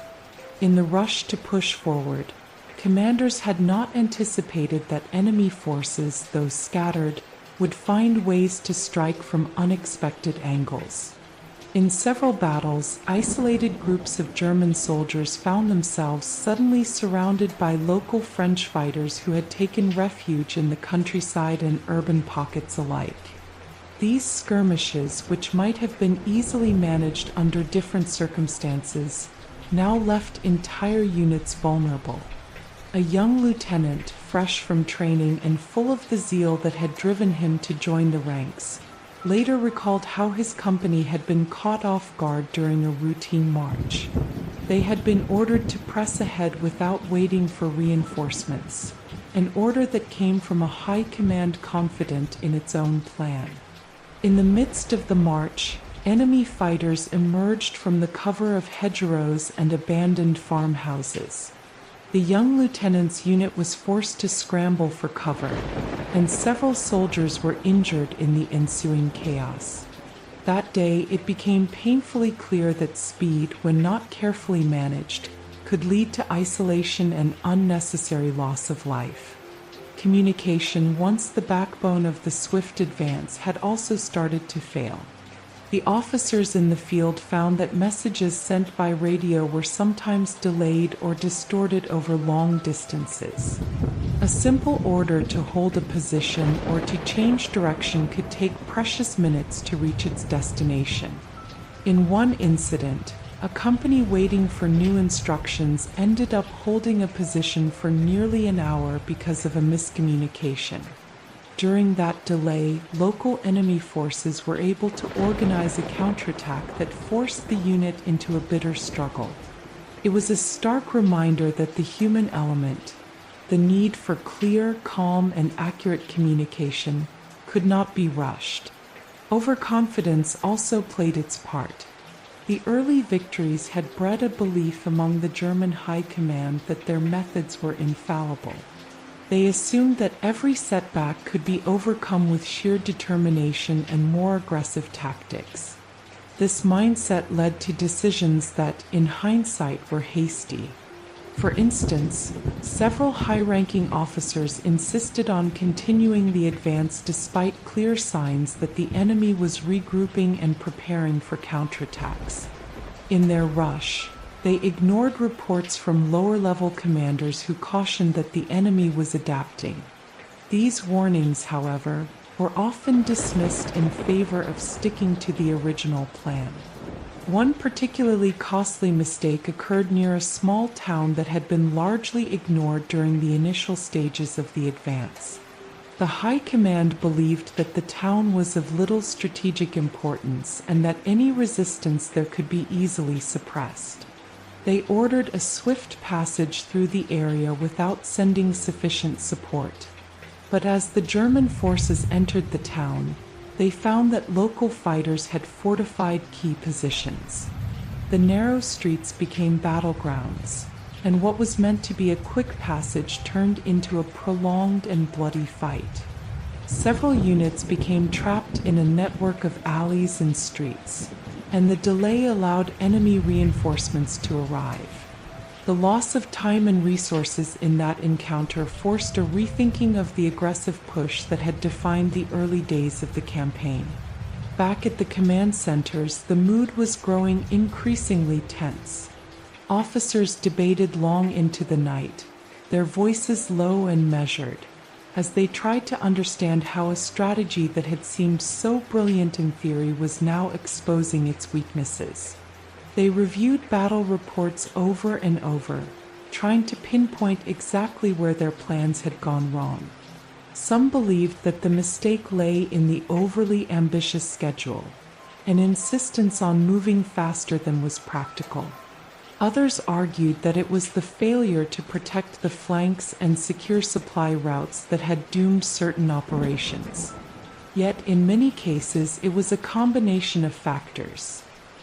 In the rush to push forward, commanders had not anticipated that enemy forces, though scattered, would find ways to strike from unexpected angles. In several battles, isolated groups of German soldiers found themselves suddenly surrounded by local French fighters who had taken refuge in the countryside and urban pockets alike. These skirmishes, which might have been easily managed under different circumstances, now left entire units vulnerable. A young lieutenant, fresh from training and full of the zeal that had driven him to join the ranks, later recalled how his company had been caught off guard during a routine march. They had been ordered to press ahead without waiting for reinforcements, an order that came from a high command confident in its own plan. In the midst of the march, enemy fighters emerged from the cover of hedgerows and abandoned farmhouses. The young lieutenant's unit was forced to scramble for cover, and several soldiers were injured in the ensuing chaos. That day, it became painfully clear that speed, when not carefully managed, could lead to isolation and unnecessary loss of life. Communication, once the backbone of the swift advance, had also started to fail. The officers in the field found that messages sent by radio were sometimes delayed or distorted over long distances. A simple order to hold a position or to change direction could take precious minutes to reach its destination. In one incident, a company waiting for new instructions ended up holding a position for nearly an hour because of a miscommunication. During that delay, local enemy forces were able to organize a counterattack that forced the unit into a bitter struggle. It was a stark reminder that the human element, the need for clear, calm, and accurate communication, could not be rushed. Overconfidence also played its part. The early victories had bred a belief among the German high command that their methods were infallible. They assumed that every setback could be overcome with sheer determination and more aggressive tactics. This mindset led to decisions that, in hindsight, were hasty. For instance, several high-ranking officers insisted on continuing the advance despite clear signs that the enemy was regrouping and preparing for counterattacks. In their rush, they ignored reports from lower-level commanders who cautioned that the enemy was adapting. These warnings, however, were often dismissed in favor of sticking to the original plan. One particularly costly mistake occurred near a small town that had been largely ignored during the initial stages of the advance. The High Command believed that the town was of little strategic importance and that any resistance there could be easily suppressed. They ordered a swift passage through the area without sending sufficient support. But as the German forces entered the town, they found that local fighters had fortified key positions. The narrow streets became battlegrounds, and what was meant to be a quick passage turned into a prolonged and bloody fight. Several units became trapped in a network of alleys and streets, and the delay allowed enemy reinforcements to arrive. The loss of time and resources in that encounter forced a rethinking of the aggressive push that had defined the early days of the campaign. Back at the command centers, the mood was growing increasingly tense. Officers debated long into the night, their voices low and measured, as they tried to understand how a strategy that had seemed so brilliant in theory was now exposing its weaknesses. They reviewed battle reports over and over, trying to pinpoint exactly where their plans had gone wrong. Some believed that the mistake lay in the overly ambitious schedule, an insistence on moving faster than was practical. Others argued that it was the failure to protect the flanks and secure supply routes that had doomed certain operations. Yet, in many cases, it was a combination of factors.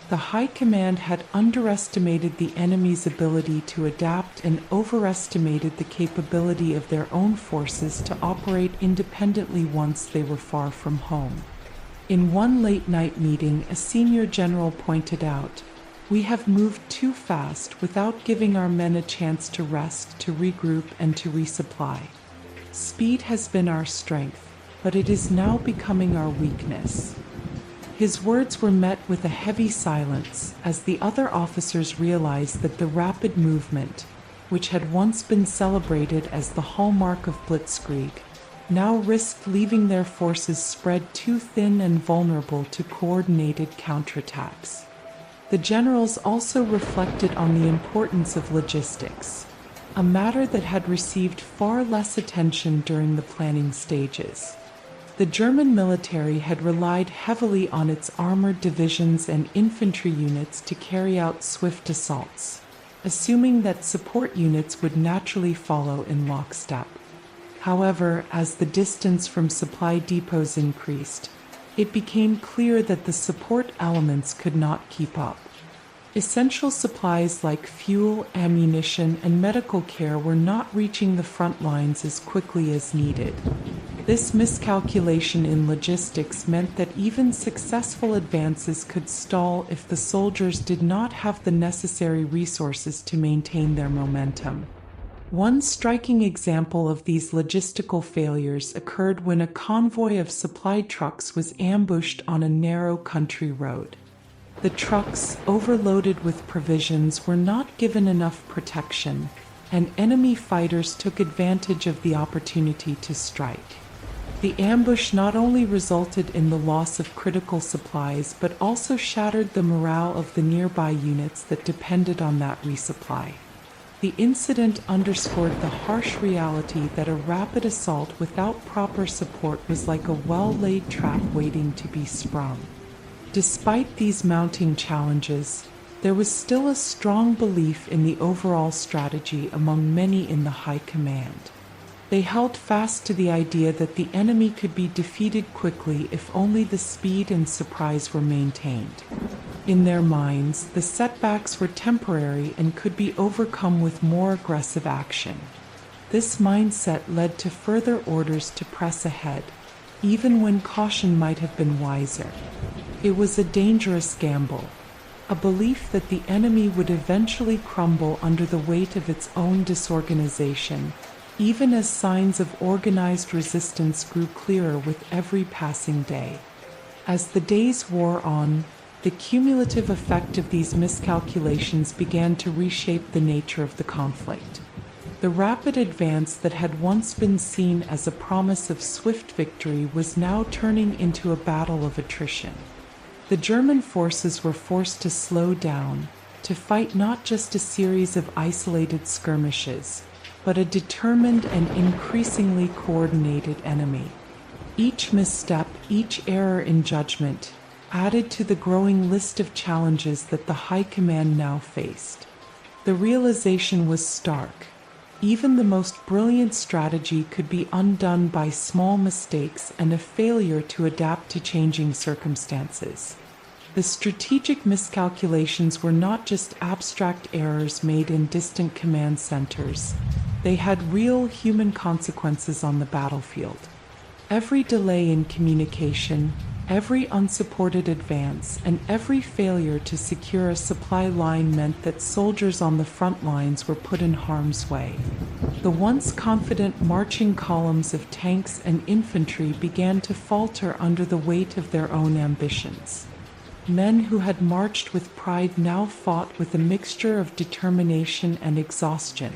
The High Command had underestimated the enemy's ability to adapt and overestimated the capability of their own forces to operate independently once they were far from home. In one late-night meeting, a senior general pointed out, "We have moved too fast without giving our men a chance to rest, to regroup, and to resupply. Speed has been our strength, but it is now becoming our weakness." His words were met with a heavy silence as the other officers realized that the rapid movement, which had once been celebrated as the hallmark of Blitzkrieg, now risked leaving their forces spread too thin and vulnerable to coordinated counterattacks. The generals also reflected on the importance of logistics, a matter that had received far less attention during the planning stages. The German military had relied heavily on its armored divisions and infantry units to carry out swift assaults, assuming that support units would naturally follow in lockstep. However, as the distance from supply depots increased, it became clear that the support elements could not keep up. Essential supplies like fuel, ammunition, and medical care were not reaching the front lines as quickly as needed. This miscalculation in logistics meant that even successful advances could stall if the soldiers did not have the necessary resources to maintain their momentum. One striking example of these logistical failures occurred when a convoy of supply trucks was ambushed on a narrow country road. The trucks, overloaded with provisions, were not given enough protection, and enemy fighters took advantage of the opportunity to strike. The ambush not only resulted in the loss of critical supplies but also shattered the morale of the nearby units that depended on that resupply. The incident underscored the harsh reality that a rapid assault without proper support was like a well-laid trap waiting to be sprung. Despite these mounting challenges, there was still a strong belief in the overall strategy among many in the High Command. They held fast to the idea that the enemy could be defeated quickly if only the speed and surprise were maintained. In their minds, the setbacks were temporary and could be overcome with more aggressive action. This mindset led to further orders to press ahead, even when caution might have been wiser. It was a dangerous gamble, a belief that the enemy would eventually crumble under the weight of its own disorganization, even as signs of organized resistance grew clearer with every passing day. As the days wore on, the cumulative effect of these miscalculations began to reshape the nature of the conflict. The rapid advance that had once been seen as a promise of swift victory was now turning into a battle of attrition. The German forces were forced to slow down, to fight not just a series of isolated skirmishes, but a determined and increasingly coordinated enemy. Each misstep, each error in judgment, added to the growing list of challenges that the High Command now faced. The realization was stark. Even the most brilliant strategy could be undone by small mistakes and a failure to adapt to changing circumstances. The strategic miscalculations were not just abstract errors made in distant command centers. They had real human consequences on the battlefield. Every delay in communication, every unsupported advance, and every failure to secure a supply line meant that soldiers on the front lines were put in harm's way. The once confident marching columns of tanks and infantry began to falter under the weight of their own ambitions. Men who had marched with pride now fought with a mixture of determination and exhaustion,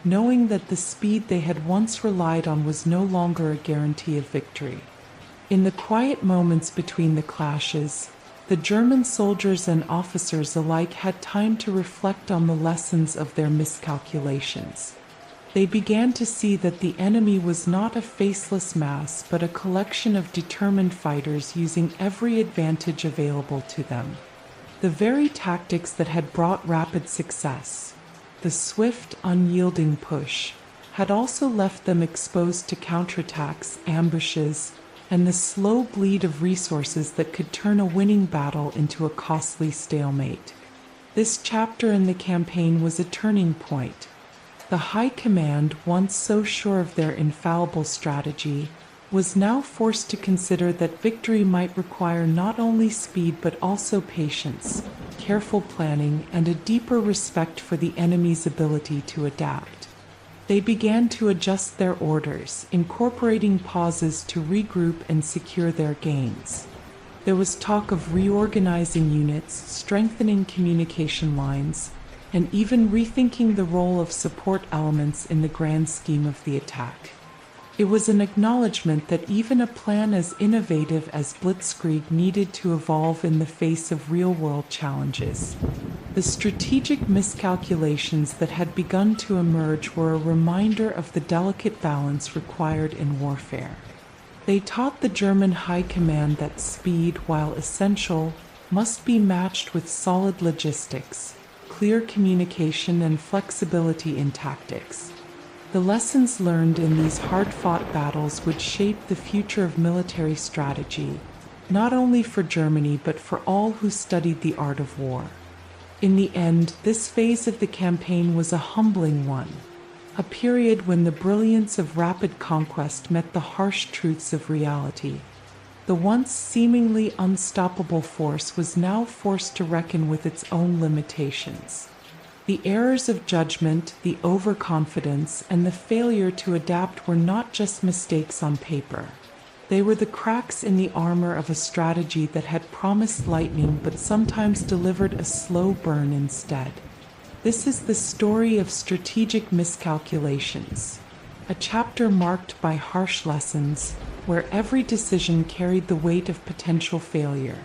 knowing that the speed they had once relied on was no longer a guarantee of victory. In the quiet moments between the clashes, the German soldiers and officers alike had time to reflect on the lessons of their miscalculations. They began to see that the enemy was not a faceless mass but a collection of determined fighters using every advantage available to them. The very tactics that had brought rapid success, the swift, unyielding push, had also left them exposed to counterattacks, ambushes, and the slow bleed of resources that could turn a winning battle into a costly stalemate. This chapter in the campaign was a turning point. The High Command, once so sure of their infallible strategy, was now forced to consider that victory might require not only speed but also patience, careful planning, and a deeper respect for the enemy's ability to adapt. They began to adjust their orders, incorporating pauses to regroup and secure their gains. There was talk of reorganizing units, strengthening communication lines, and even rethinking the role of support elements in the grand scheme of the attack. It was an acknowledgement that even a plan as innovative as Blitzkrieg needed to evolve in the face of real-world challenges. The strategic miscalculations that had begun to emerge were a reminder of the delicate balance required in warfare. They taught the German High Command that speed, while essential, must be matched with solid logistics, clear communication, and flexibility in tactics. The lessons learned in these hard-fought battles would shape the future of military strategy, not only for Germany but for all who studied the art of war. In the end, this phase of the campaign was a humbling one, a period when the brilliance of rapid conquest met the harsh truths of reality. The once seemingly unstoppable force was now forced to reckon with its own limitations. The errors of judgment, the overconfidence, and the failure to adapt were not just mistakes on paper. They were the cracks in the armor of a strategy that had promised lightning but sometimes delivered a slow burn instead. This is the story of strategic miscalculations, a chapter marked by harsh lessons, where every decision carried the weight of potential failure,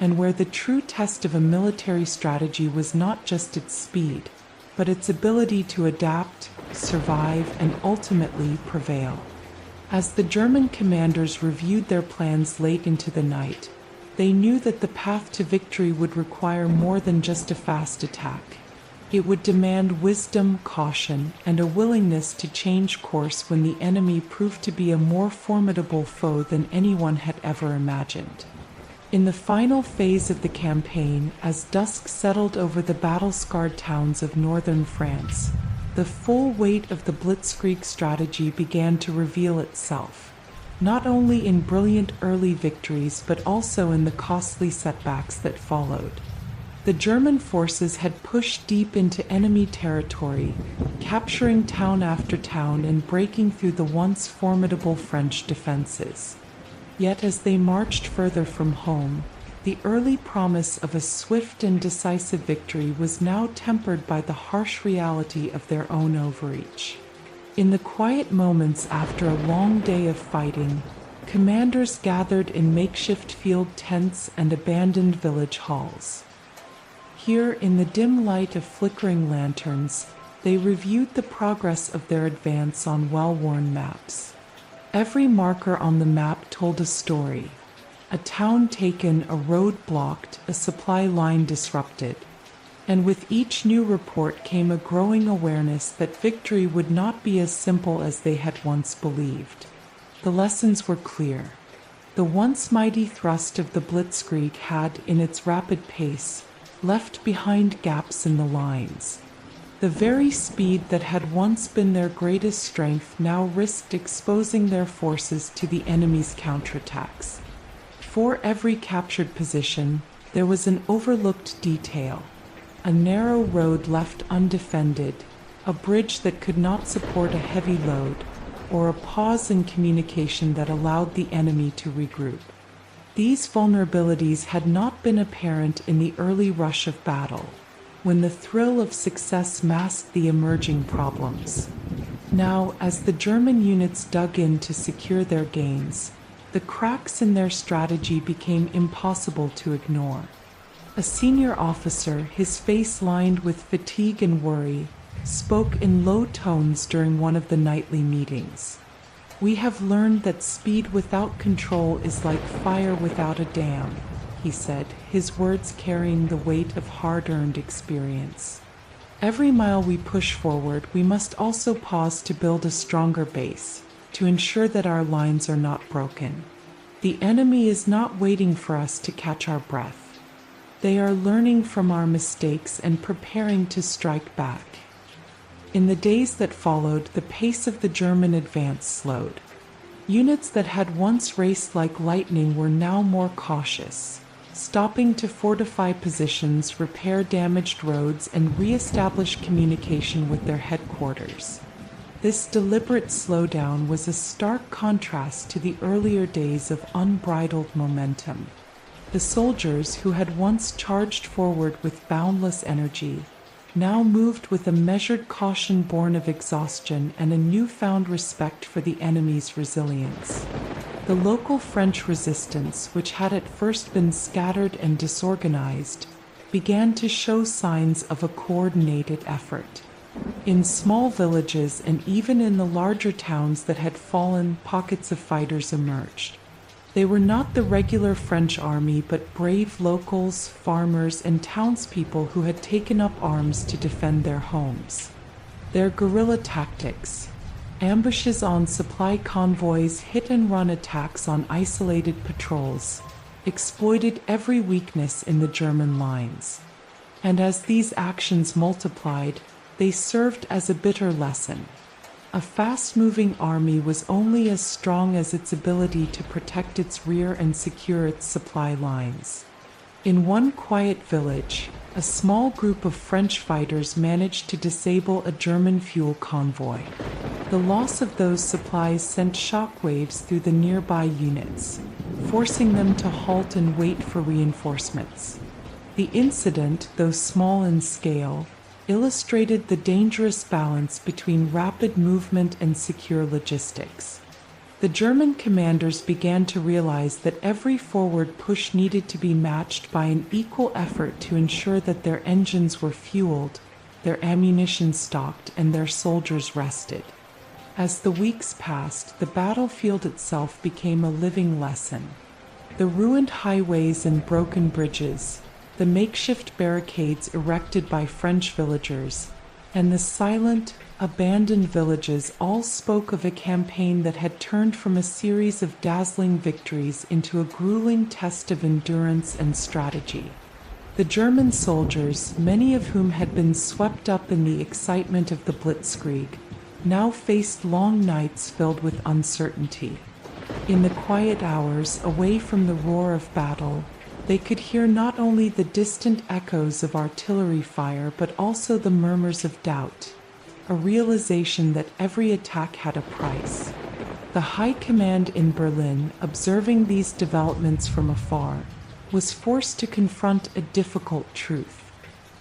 and where the true test of a military strategy was not just its speed, but its ability to adapt, survive, and ultimately prevail. As the German commanders reviewed their plans late into the night, they knew that the path to victory would require more than just a fast attack. It would demand wisdom, caution, and a willingness to change course when the enemy proved to be a more formidable foe than anyone had ever imagined. In the final phase of the campaign, as dusk settled over the battle-scarred towns of northern France, the full weight of the Blitzkrieg strategy began to reveal itself, not only in brilliant early victories but also in the costly setbacks that followed. The German forces had pushed deep into enemy territory, capturing town after town and breaking through the once formidable French defenses. Yet as they marched further from home, the early promise of a swift and decisive victory was now tempered by the harsh reality of their own overreach. In the quiet moments after a long day of fighting, commanders gathered in makeshift field tents and abandoned village halls. Here, in the dim light of flickering lanterns, they reviewed the progress of their advance on well-worn maps. Every marker on the map told a story. A town taken, a road blocked, a supply line disrupted. And with each new report came a growing awareness that victory would not be as simple as they had once believed. The lessons were clear. The once mighty thrust of the Blitzkrieg had, in its rapid pace, left behind gaps in the lines. The very speed that had once been their greatest strength now risked exposing their forces to the enemy's counterattacks. For every captured position, there was an overlooked detail: a narrow road left undefended, a bridge that could not support a heavy load, or a pause in communication that allowed the enemy to regroup. These vulnerabilities had not been apparent in the early rush of battle, when the thrill of success masked the emerging problems. Now, as the German units dug in to secure their gains, the cracks in their strategy became impossible to ignore. A senior officer, his face lined with fatigue and worry, spoke in low tones during one of the nightly meetings. "We have learned that speed without control is like fire without a dam," he said, his words carrying the weight of hard-earned experience. "Every mile we push forward, we must also pause to build a stronger base, to ensure that our lines are not broken." The enemy is not waiting for us to catch our breath. They are learning from our mistakes and preparing to strike back. In the days that followed, the pace of the German advance slowed. Units that had once raced like lightning were now more cautious, stopping to fortify positions, repair damaged roads, and re-establish communication with their headquarters. This deliberate slowdown was a stark contrast to the earlier days of unbridled momentum. The soldiers, who had once charged forward with boundless energy, now moved with a measured caution born of exhaustion and a newfound respect for the enemy's resilience. The local French resistance, which had at first been scattered and disorganized, began to show signs of a coordinated effort. In small villages and even in the larger towns that had fallen, pockets of fighters emerged. They were not the regular French army, but brave locals, farmers, and townspeople who had taken up arms to defend their homes. Their guerrilla tactics, ambushes on supply convoys, hit-and-run attacks on isolated patrols, exploited every weakness in the German lines. And as these actions multiplied, they served as a bitter lesson. A fast-moving army was only as strong as its ability to protect its rear and secure its supply lines. In one quiet village, a small group of French fighters managed to disable a German fuel convoy. The loss of those supplies sent shockwaves through the nearby units, forcing them to halt and wait for reinforcements. The incident, though small in scale, illustrated the dangerous balance between rapid movement and secure logistics. The German commanders began to realize that every forward push needed to be matched by an equal effort to ensure that their engines were fueled, their ammunition stocked, and their soldiers rested. As the weeks passed, the battlefield itself became a living lesson. The ruined highways and broken bridges, the makeshift barricades erected by French villagers, and the silent, abandoned villages all spoke of a campaign that had turned from a series of dazzling victories into a grueling test of endurance and strategy. The German soldiers, many of whom had been swept up in the excitement of the Blitzkrieg, now faced long nights filled with uncertainty. In the quiet hours, away from the roar of battle, they could hear not only the distant echoes of artillery fire but also the murmurs of doubt, a realization that every attack had a price. The High Command in Berlin, observing these developments from afar, was forced to confront a difficult truth.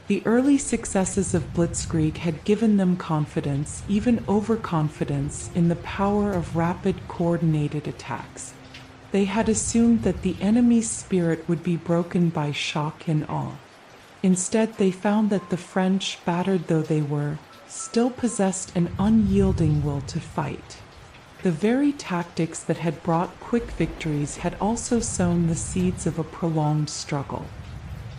The early successes of Blitzkrieg had given them confidence, even overconfidence, in the power of rapid, coordinated attacks. They had assumed that the enemy's spirit would be broken by shock and awe. Instead, they found that the French, battered though they were, still possessed an unyielding will to fight. The very tactics that had brought quick victories had also sown the seeds of a prolonged struggle.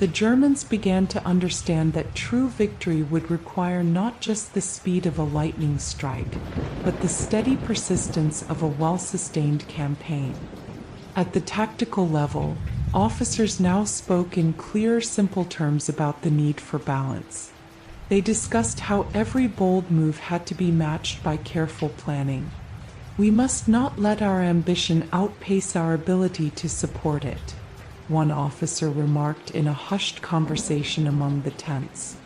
The Germans began to understand that true victory would require not just the speed of a lightning strike, but the steady persistence of a well-sustained campaign. At the tactical level, officers now spoke in clear, simple terms about the need for balance. They discussed how every bold move had to be matched by careful planning. We must not let our ambition outpace our ability to support it, one officer remarked in a hushed conversation among the tents.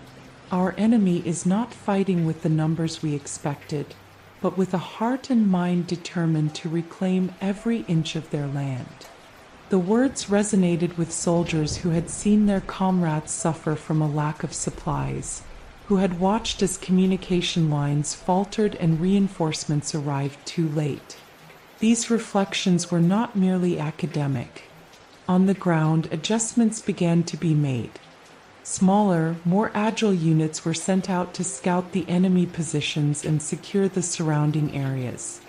Our enemy is not fighting with the numbers we expected, but with a heart and mind determined to reclaim every inch of their land. The words resonated with soldiers who had seen their comrades suffer from a lack of supplies, who had watched as communication lines faltered and reinforcements arrived too late. These reflections were not merely academic. On the ground, adjustments began to be made. Smaller, more agile units were sent out to scout the enemy positions and secure the surrounding areas.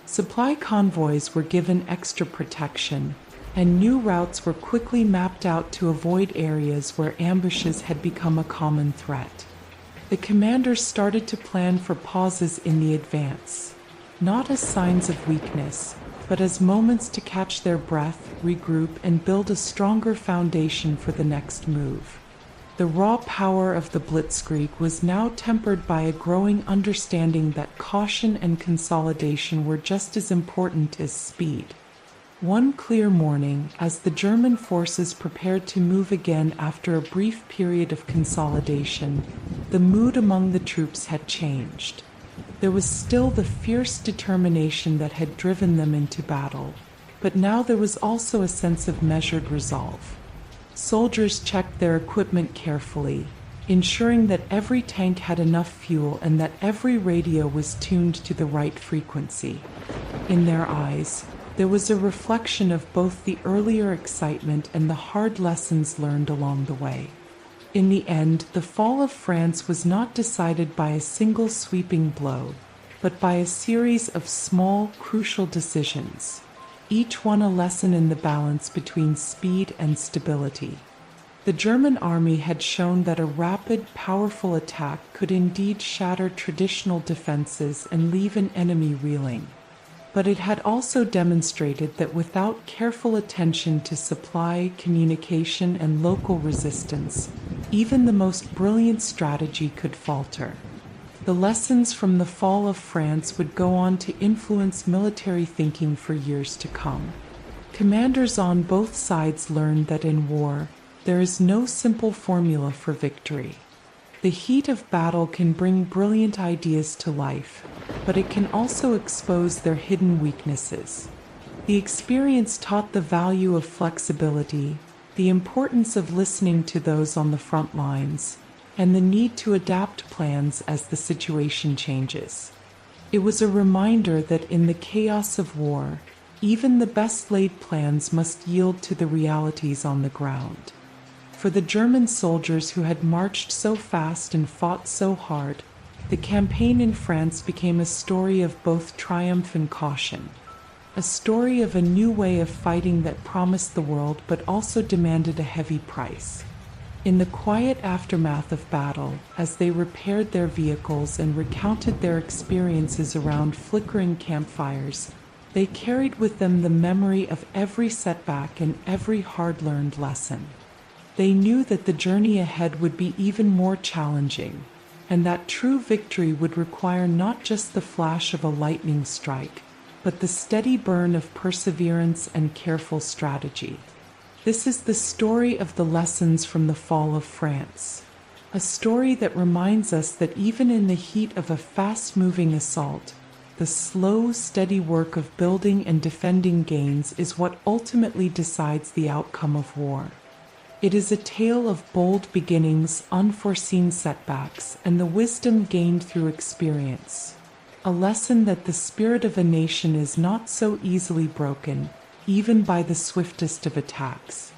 Supply convoys were given extra protection, and new routes were quickly mapped out to avoid areas where ambushes had become a common threat. The commanders started to plan for pauses in the advance, not as signs of weakness, but as moments to catch their breath, regroup, and build a stronger foundation for the next move. The raw power of the Blitzkrieg was now tempered by a growing understanding that caution and consolidation were just as important as speed. One clear morning, as the German forces prepared to move again after a brief period of consolidation, the mood among the troops had changed. There was still the fierce determination that had driven them into battle, but now there was also a sense of measured resolve. Soldiers checked their equipment carefully, ensuring that every tank had enough fuel and that every radio was tuned to the right frequency. In their eyes, there was a reflection of both the earlier excitement and the hard lessons learned along the way. In the end, the fall of France was not decided by a single sweeping blow, but by a series of small, crucial decisions, each one a lesson in the balance between speed and stability. The German army had shown that a rapid, powerful attack could indeed shatter traditional defenses and leave an enemy reeling. But it had also demonstrated that without careful attention to supply, communication, and local resistance, even the most brilliant strategy could falter. The lessons from the fall of France would go on to influence military thinking for years to come. Commanders on both sides learned that in war, there is no simple formula for victory. The heat of battle can bring brilliant ideas to life, but it can also expose their hidden weaknesses. The experience taught the value of flexibility, the importance of listening to those on the front lines, and the need to adapt plans as the situation changes. It was a reminder that in the chaos of war, even the best laid plans must yield to the realities on the ground. For the German soldiers who had marched so fast and fought so hard, the campaign in France became a story of both triumph and caution. A story of a new way of fighting that promised the world but also demanded a heavy price. In the quiet aftermath of battle, as they repaired their vehicles and recounted their experiences around flickering campfires, they carried with them the memory of every setback and every hard-learned lesson. They knew that the journey ahead would be even more challenging, and that true victory would require not just the flash of a lightning strike, but the steady burn of perseverance and careful strategy. This is the story of the lessons from the fall of France, a story that reminds us that even in the heat of a fast-moving assault, the slow, steady work of building and defending gains is what ultimately decides the outcome of war. It is a tale of bold beginnings, unforeseen setbacks, and the wisdom gained through experience. A lesson that the spirit of a nation is not so easily broken, even by the swiftest of attacks.